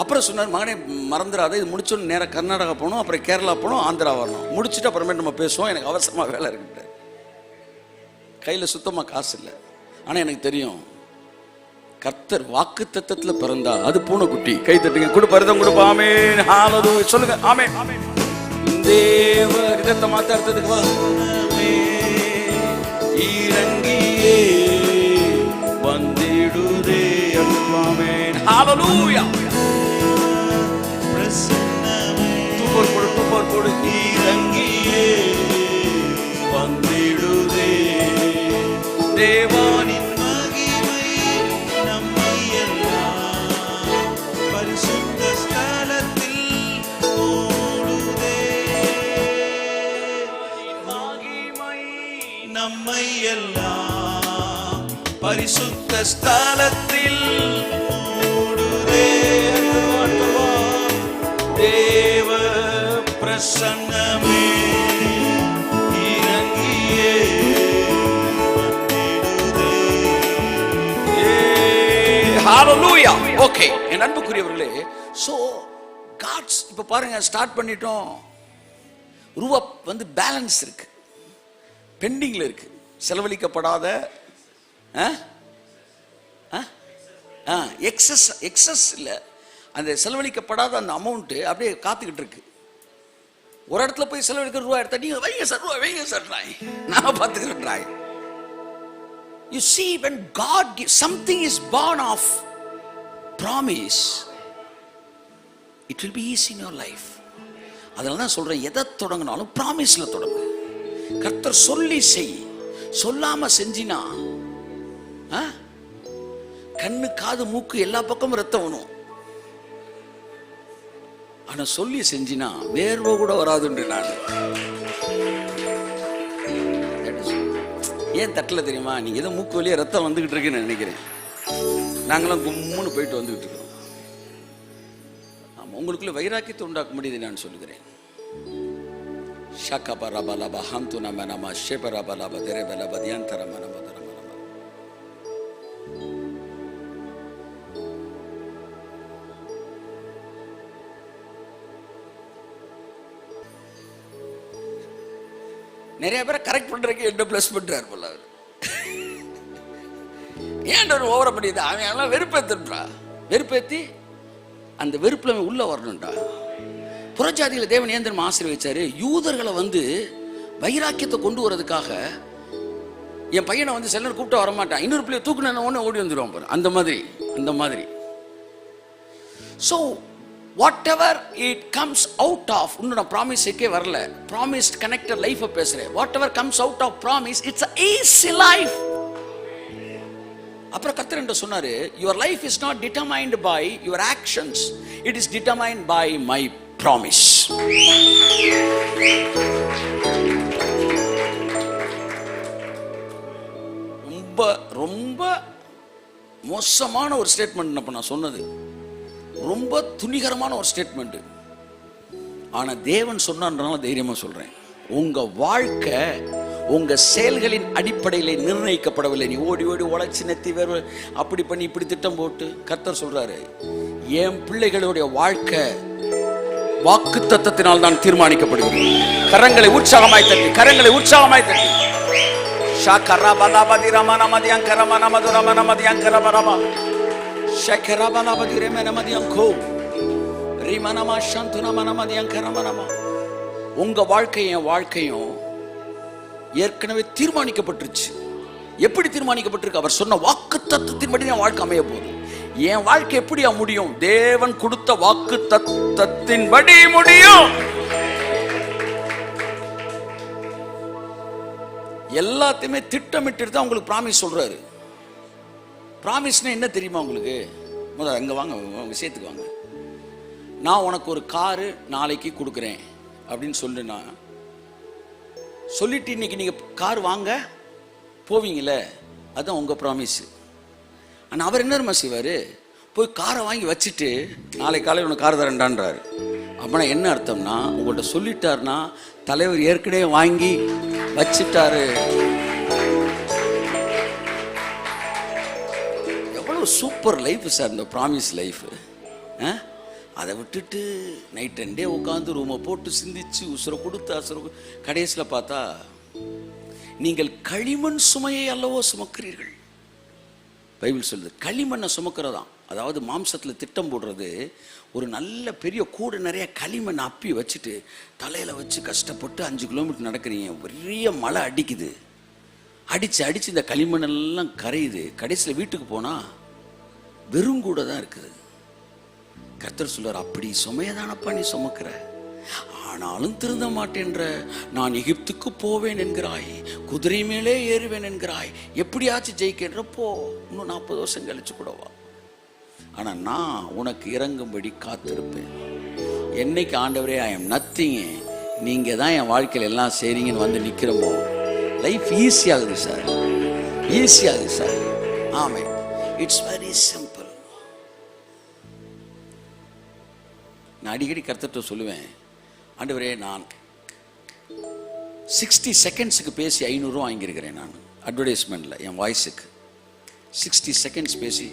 அப்புறம் சொன்னார், மகனே மறந்துடாத, இது முடிச்சோன்னு நேராக கர்நாடகா போகணும், அப்புறம் கேரளா போகணும், ஆந்திரா வரணும். முடிச்சுட்டு அப்புறமேட்டு நம்ம பேசுவோம், எனக்கு அவசரமாக வேலை இருக்குட்டு. கையில் சுத்தமாக காசு இல்லை. ஆனால் எனக்கு தெரியும் கர்த்தர் வாக்கு தத்தத்தில் பிறந்தா அது பூனைக்குட்டி. கை தட்டுங்க. கொடு பருதம் கொடுப்பா. ஆமென் ஹalleluya சொல்லுங்க. ஆமென். தேவ இதத்தை மாத்தார்த்ததுக்கு வா. இறங்கியே வந்திடுதே. ஆமென் ஹalleluya. பிரசன்னமே தூபர் கொடு. இறங்கியே வந்திடுதே தேவனின் நம்மை எல்லாம் பரிசுத்த ஸ்தலத்தில் மூடுதே. ஹalleluya. ஓகே, என் அன்புக்குரியவர்களே, சோ காட்ஸ் இப்ப பாருங்க, ஸ்டார்ட் பண்ணிட்டோம். ரூபா வந்து பேலன்ஸ் இருக்கு, பெண்டிங்ல இருக்கு, செலவழிக்கப்படாத எக்ஸஸ் இல்ல, அந்த செலவழிக்கப்படாத அந்த அமௌண்ட் அப்படியே காத்துக்கிட்டு இருக்கு. ஒரு இடத்துல போய் செலவழிக்கிற ரூபா எடுத்தா நீங்க வைங்க சார், ரூபா வைங்க சார், நான் பார்த்துக்கிறேன். You see, when God gives, something is born of promise, it will be easy in your life. அதனால தான் சொல்றேன், எதை தொடங்கினாலும் ப்ராமிஸ்ல தொடங்கு. கர்த்தர் சொல்லி செய், சொல்லாம செஞ்சினா கண்ணு காது மூக்கு எல்லா பக்கமும் ரத்தம் வரும். ஆனா சொல்லி செஞ்சினா வேர்வை கூட வராதுன்னு நான் ஏன் தட்டல தெரியுமா? நீங்க ஏதோ மூக்கு வழியா ரத்தம் வந்துகிட்டு இருக்குன்னு நினைக்கிறேன். நாங்களாம் கும்முன்னு போயிட்டு வந்துகிட்டு இருக்கோம். ஆமா, உங்களுக்குள்ள வைராக்கியத்தை உண்டாக்க முடியுது நான் சொல்லுகிறேன். ஷகபரபலப ஹந்துனமனம ஷெபரபலப தெரபலப தியந்தரமனம தரமனம. நிறைய பேரை கரெக்ட் பண்றதுக்கு என்ன பிளஸ் பண்றாரு போல அவர். ஏன் ஒரு ஓவர பண்ணியது? அவன் வெறுப்பேற்றா, வெறுப்பேற்றி அந்த வெறுப்புல உள்ள வரணும்டா. புறஜாதிகளை தேவன் ஏன் தெரியுமா ஆசீர்வதிச்சாரு? யூதர்களை வந்து வைராக்கியத்தை கொண்டு வரதுக்காக. என் பையனை வந்து சிலர் கூப்பிட்டு வர மாட்டான், இன்னொரு பிள்ளைய தூக்குன ஒன்று ஓடி வந்துடுவான் பாரு, அந்த மாதிரி அந்த மாதிரி. So whatever it comes out of, இன்னும் நான் ப்ராமிஸ்க்கே வரல, ப்ராமிஸ்ட் கனெக்டட் லைஃப் பேசுறேன். whatever comes out of promise, it's a easy life. அப்புறம் கர்த்தர் என்ன சொன்னாரு? your life is not determined by your actions, it is determined by my promise. ரொம்ப ரொம்ப மோசமான ஒரு ஸ்டேட்மெண்ட் நான் சொன்னது, ரொம்ப துணிகரமான ஒரு ஸ்டேட்மெண்ட். ஆனா தேவன் சொன்னான்றனால தைரியமா சொல்றேன். உங்க வாழ்க்கை உங்க செயல்களின் அடிப்படையில் நிர்ணயிக்கப்படவில்லை. நீ ஓடி ஓடி உழைச்சி நெத்தி வேறு அப்படி பண்ணி இப்படி திட்டம் போட்டு. கர்த்தர் சொல்றாரு, என் பிள்ளைகளுடைய வாழ்க்கை வாக்கு தத்தத்தினால் தான் தீர்மானிக்கப்படுகிறது. கரங்களை உற்சாகமாய் தட்டி, கரங்களை உற்சாகமாய் தட்டி. ஷாகரபலபதி ரமனமதியங் கரமனமதுரமனமதியங் கரபரபா ஷகரபலபதி ரெமனமதியங் கோ ரிமனமா சந்துனமனமதியங் கரமனமா. உங்க வாழ்க்கையும் என் வாழ்க்கையும் ஏற்கனவே தீர்மானிக்கப்பட்டுருச்சு. எப்படி தீர்மானிக்கப்பட்டிருக்கு? அவர் சொன்ன வாக்கு தத்தத்தின்படி என் வாழ்க்கை அமைய போகுது. என் வாழ்க்கை எப்படி முடியும்? தேவன் கொடுத்த வாக்கு தத்தத்தின்படி முடியும். எல்லாத்தையுமே திட்டமிட்டு தான் உங்களுக்கு ப்ராமிஸ் சொல்றாரு. ப்ராமிஸ்னா என்ன தெரியுமா உங்களுக்கு? முதல்ல அங்க வாங்க, உங்க சேர்த்துக்கு வாங்க. நான் உனக்கு ஒரு காரு நாளைக்கு கொடுக்குறேன் அப்படின்னு சொல்லுனா சொல்லிட்டு இன்னைக்கு நீங்க கார் வாங்க போவீங்களே, அதுதான் உங்க ப்ராமிஸ். ஆனா அவர் என்ன செய்வாரு? போய் காரை வாங்கி வச்சுட்டு நாளை காலையில் உனக்கு கார் தரேன்டான்றாரு. அப்படின்னா என்ன அர்த்தம்னா, உங்கள்கிட்ட சொல்லிட்டாருன்னா தலைவர் ஏற்கனவே வாங்கி வச்சுட்டாரு. எவ்வளவு சூப்பர் லைஃப் சார் இந்த ப்ராமிஸ் லைஃப். அதை விட்டுட்டு நைட் அண்ட் டே உட்காந்து ரூமை போட்டு சிந்திச்சு உசுரை கொடுத்து அசுர கடைசியில் பார்த்தா நீங்கள் களிமண் சுமையை அல்லவோ சுமக்கிறீர்கள். பைபிள் சொல்லுது களிமண்ணை சுமக்கிறதாம். அதாவது மாம்சத்தில் திட்டம் போடுறது, ஒரு நல்ல பெரிய கூடை நிறைய களிமண் அப்பி வச்சுட்டு தலையில் வச்சு கஷ்டப்பட்டு 5 கிலோமீட்டர் நடக்கிறீங்க. பெரிய மழை அடிக்குது, அடித்து அடித்து இந்த களிமண்ணெல்லாம் கரையுது. கடைசியில் வீட்டுக்கு போனால் வெறுங்கூட தான் இருக்குது. கர்த்தர் சொல்றார், அப்படி சுமையதானப்பா நீ சுமக்கிற, ஆனாலும் திருந்த மாட்டேன்ற. நான் எகிப்துக்கு போவேன் என்கிறாய், குதிரை மேலே ஏறுவேன் என்கிறாய், எப்படியாச்சும் ஜெயிக்கின்றப்போ இன்னும் 40 வருஷம் கழிச்சு கூடவா, ஆனா நான் உனக்கு இறங்கும்படி காத்திருப்பேன். என்னைக்கு ஆண்டவரே ஐ எம் நத்திங், நீங்க தான் என் வாழ்க்கையில் எல்லாம் செய்றீங்கன்னு வந்து நிக்கிறோமோ, லைஃப் ஈஸி ஆகுது சார், ஈஸி ஆகுது sir. Amen. It's very simple. நான் அடிக்கடி கர்த்தர்ட்ட சொல்லுவேன், ஆண்டவரே நான் 60 செகண்ட்ஸுக்கு பேசி 500 ரூபா வாங்கியிருக்கிறேன். நான் அட்வர்டைஸ்மெண்ட்டில் என் வாய்ஸுக்கு 60 செகண்ட்ஸ் பேசி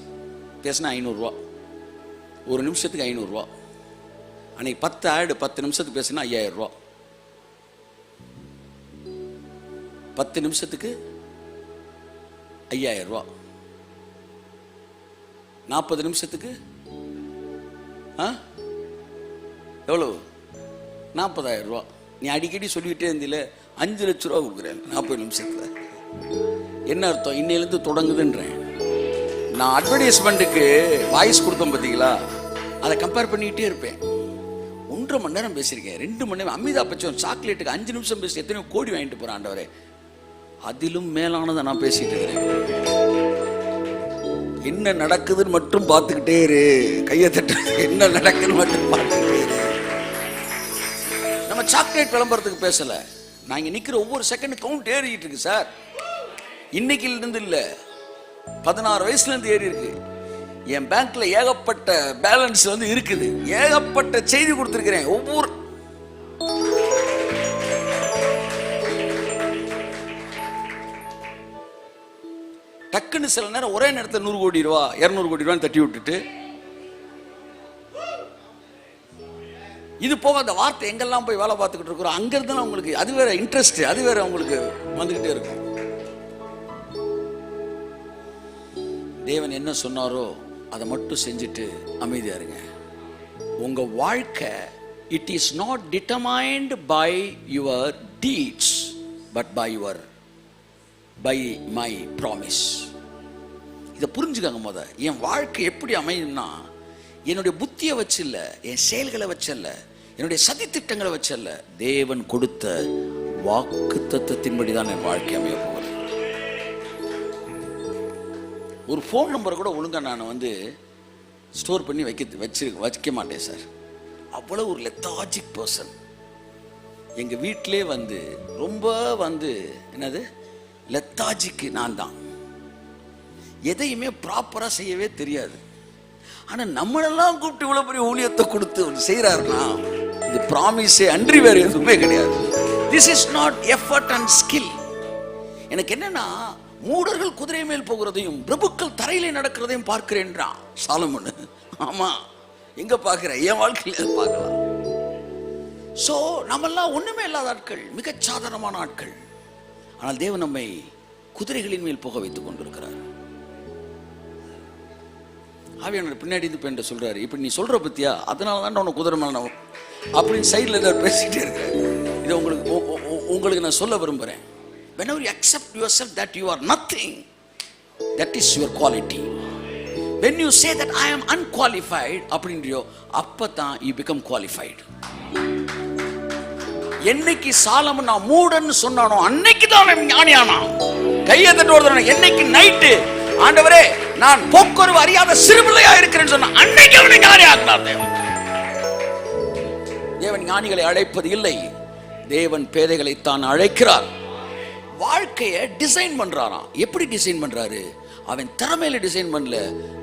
பேசினா 500 ரூபா, ஒரு நிமிஷத்துக்கு 500 ரூபா. அன்னைக்கு 10 ஆடு 10 நிமிஷத்துக்கு பேசினா 5000 ரூபா. 10 நிமிஷத்துக்கு 5000 ரூபா. 40 நிமிஷத்துக்கு எவ்வளவு? 40,000 ரூபா. நீ அடிக்கடி சொல்லிக்கிட்டே இருந்தில 5 லட்ச ரூபா கொடுக்குறேன் 40 நிமிஷத்துல. என்ன அர்த்தம்? இன்னையிலேருந்து தொடங்குதுன்றேன். நான் அட்வர்டைஸ்மெண்ட்டுக்கு வாய்ஸ் கொடுத்தோம் பார்த்தீங்களா, அதை கம்பேர் பண்ணிக்கிட்டே இருப்பேன். 1.5 மணி நேரம் பேசியிருக்கேன், 2 மணி நேரம். அமிதாப் பச்சன் சாக்லேட்டுக்கு 5 நிமிஷம் பேசி எத்தனையோ கோடி வாங்கிட்டு போகிறான் ஆண்டவரே. அதிலும் மேலானதை நான் பேசிட்டு இருக்கிறேன். என்ன நடக்குதுன்னு மட்டும் பார்த்துக்கிட்டே இரு, கையை தட்டு. என்ன நடக்குதுன்னு மட்டும் பார்த்துக்கிட்டே இரு. நம்ம சாக்லேட் விளம்பரத்துக்கு பேசலை. நான் இங்கே நிற்கிற ஒவ்வொரு செகண்ட் கவுண்ட் ஏறிக்கிட்டு இருக்கு சார். இன்னைக்கிலிருந்து இல்லை, 16 வயசுலேருந்து ஏறி இருக்கு. என் பேங்க்ல ஏகப்பட்ட பேலன்ஸ் வந்து இருக்குது. ஏகப்பட்ட செய்தி கொடுத்துருக்கிறேன். ஒவ்வொரு டக்குன்னு சில நேரம் ஒரே நேரத்தில் 100 கோடி ரூபா 200 கோடி ரூபான்னு தட்டி விட்டுட்டு, இது போக அந்த வார்த்தை எங்கெல்லாம் போய் வேலை பார்த்துக்கிட்டு இருக்கிறோம் அங்கிருந்து உங்களுக்கு அது வேற இன்ட்ரெஸ்ட், அது வேற உங்களுக்கு வந்துகிட்டே இருக்கும். தேவன் என்ன சொன்னாரோ அதை மட்டும் செஞ்சுட்டு அமைதியா இருங்க. உங்க வாழ்க்கை it is not determined by your deeds but by my promise. இதை புரிஞ்சுக்காங்க. முத என் வாழ்க்கை எப்படி அமையும்னா, என்னுடைய புத்தியை வச்சில்ல, என் செயல்களை வச்சல்ல, என்னுடைய சதி திட்டங்களை வச்சல்ல, தேவன் கொடுத்த வாக்கு தத்துவத்தின்படி தான் என் வாழ்க்கை அமைய போகிறேன். ஒரு ஃபோன் நம்பரை கூட ஒழுங்கா நான் வந்து ஸ்டோர் பண்ணி வைக்க மாட்டேன் சார். அவ்வளோ ஒரு லெத்தாஜிக் பர்சன். எங்கள் வீட்டிலே வந்து ரொம்ப வந்து என்னது லெத்தாஜிக்கு நான் தான். எதையுமே ப்ராப்பராக செய்யவே தெரியாது. ஆனால் நம்மளெல்லாம் கூப்பிட்டு இவ்வளோ பெரிய ஊழியத்தை கொடுத்து செய்கிறாருன்னா இது ப்ராமிஸே அன்றி வேறு எதுவுமே கிடையாது. This is not effort and skill. எனக்கு என்னன்னா, மூடர்கள் குதிரை மேல் போகிறதையும் பிரபுக்கள் தரையிலே நடக்கிறதையும் பார்க்கிறேன்றான் சாலமோன். ஆமா, எங்க பார்க்கிறேன்? என் வாழ்க்கையில பார்க்கலாம். சோ நம்மெல்லாம் ஒண்ணுமே இல்லாத ஆட்கள், மிக சாதாரணமான ஆட்கள். ஆனால் தேவன் நம்மை குதிரைகளின் மேல் போக வைத்துக் கொண்டிருக்கிறார். ஆவியானவர் பின்னாடி இருந்து பெண்ண சொல்றாரு, இப்படி நீ சொல்ற பத்தியா, அதனால தான் உனக்கு குதிரை மேல அப்படின்னு சைட்ல ஏதாவது பேசிட்டே இருக்கிறேன். இதை உங்களுக்கு நான் சொல்ல விரும்புறேன். Whenever you accept yourself that you are nothing, that is your quality. When you say that I am unqualified அப்படின்றியோ, அப்பதான் you become qualified. என்னைக்கு சாலமன் நான் மூடன்னு சொன்னானோ அன்னைக்கு தான் அவன் ஞானியானான். கையை தட்டு ஓடுறான். என்னைக்கு நைட்டு ஆண்டவரே நான் போக்குவரவு அறியாத சிறுபிள்ளையா இருக்கிறேன்னு சொன்னா அன்னைக்கு அவனை ஞானி ஆக்கினார் தேவன். தேவன் ஞானிகளை அழைப்பது இல்லை, தேவன் பேதைகளை தான் அழைக்கிறார். வாழ்க்கையை டிசைன் பண்றாராம். எப்படி டிசைன் பண்றாரு? அவன் திறமையில டிசைன் பண்ணல,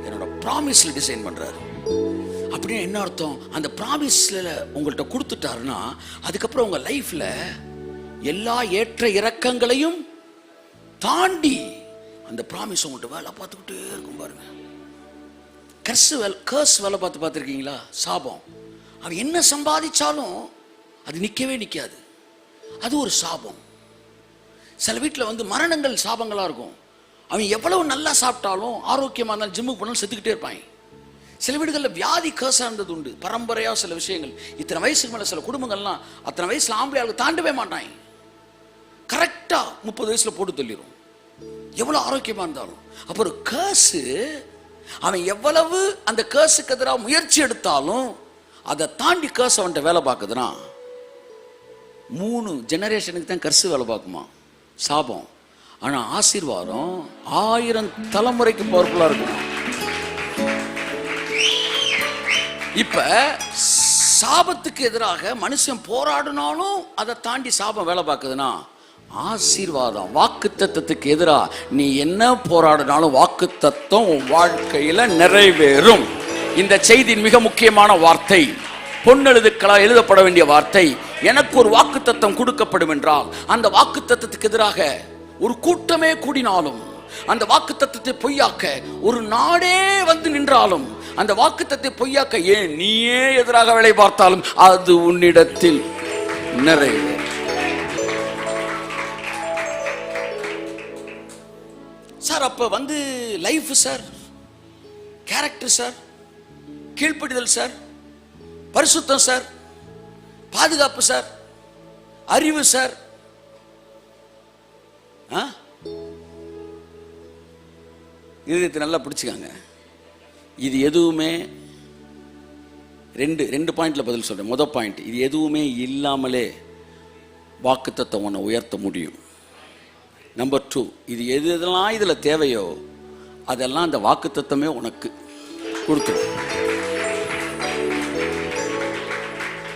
என்னோட ப்ராமிஸ்ல டிசைன் பண்றாரு. அப்படின்னு என்ன அர்த்தம்? அந்த ப்ராமிஸ்ல உங்கள்கிட்ட கொடுத்துட்டாருன்னா அதுக்கப்புறம் உங்க லைஃப்ல எல்லா ஏற்ற இறக்கங்களையும் தாண்டி அந்த ப்ராமிஸ் உங்கள்கிட்ட வேலை பார்த்துக்கிட்டே இருக்கும். பாருங்க, கர்ஸ் வேலை பார்த்துருக்கீங்களா? சாபம். அவன் என்ன சம்பாதிச்சாலும் அது நிற்கவே நிற்காது. அது ஒரு சாபம். சில வீட்டில் வந்து மரணங்கள் சாபங்களாக இருக்கும். அவன் எவ்வளவு நல்லா சாப்பிட்டாலும் ஆரோக்கியமாக இருந்தாலும் ஜிம்முக்கு போனாலும் செத்துக்கிட்டே இருப்பாங்க. சில வீடுகளில் வியாதி கேஸாக இருந்தது உண்டு. பரம்பரையாக சில விஷயங்கள். இத்தனை வயசுக்கு மேலே சில குடும்பங்கள்லாம் அத்தனை வயசில் ஆம்பளையாளுக்கு தாண்டவே மாட்டாங்க. கரெக்டாக 30 வயசில் போட்டு தள்ளிடும், எவ்வளோ ஆரோக்கியமாக இருந்தாலும். அப்போ ஒரு கேஸு, அவன் எவ்வளவு அந்த கேஸுக்கு எதிராக முயற்சி எடுத்தாலும் அதை தாண்டி கேஸ் அவன்கிட்ட வேலை பார்க்குதுன்னா 3 ஜெனரேஷனுக்கு தான் கர்சு வேலை பார்க்குமா, சாபம். ஆனா ஆசீர்வாதம் 1000 தலைமுறைக்கு பவர்ஃபுல்லா இருக்கும். இப்ப சாபத்துக்கு எதிராக மனுஷன் போராடினாலும் அதை தாண்டி சாபம் வேலை பார்க்குதுன்னா, ஆசீர்வாதம் வாக்குத்தத்தத்துக்கு எதிராக நீ என்ன போராடினாலும் வாக்குத்தத்தம் உன் வாழ்க்கையில நிறைவேறும். இந்த செய்தியின் மிக முக்கியமான வார்த்தை, பொன்னெழுதுக்களால் எழுதப்பட வேண்டிய வார்த்தை. எனக்கு ஒரு வாக்குத்தத்தம் கொடுக்கப்படும் என்றால் அந்த வாக்குத்தத்தத்துக்கு எதிராக ஒரு கூட்டமே கூடினாலும், அந்த வாக்குத்தத்தத்தை பொய்யாக்க ஒரு நாடே வந்து நின்றாலும், அந்த வாக்குத்தத்தை பொய்யாக்க ஏன் நீயே எதிராக வேலை பார்த்தாலும் அது உன்னிடத்தில் நிறைவே. சார் அப்ப வந்து லைஃப் சார், கேரக்டர் சார், கீழ்ப்படிதல் சார், பரிசுத்தம் சார், பாதுகாப்பு சார், அறிவு சார், இதயத்தை நல்லா பிடிச்சிக்காங்க. இது எதுவுமே ரெண்டு பாயிண்ட்ல பதில் சொல்றேன். முதல் பாயிண்ட், இது எதுவுமே இல்லாமலே வாக்குத்தத்தம் உன்னை உயர்த்த முடியும். நம்பர் 2, இது எதெல்லாம் இதுல தேவையோ அதெல்லாம் அந்த வாக்குத்தத்தமே உனக்கு கொடுத்துடும்.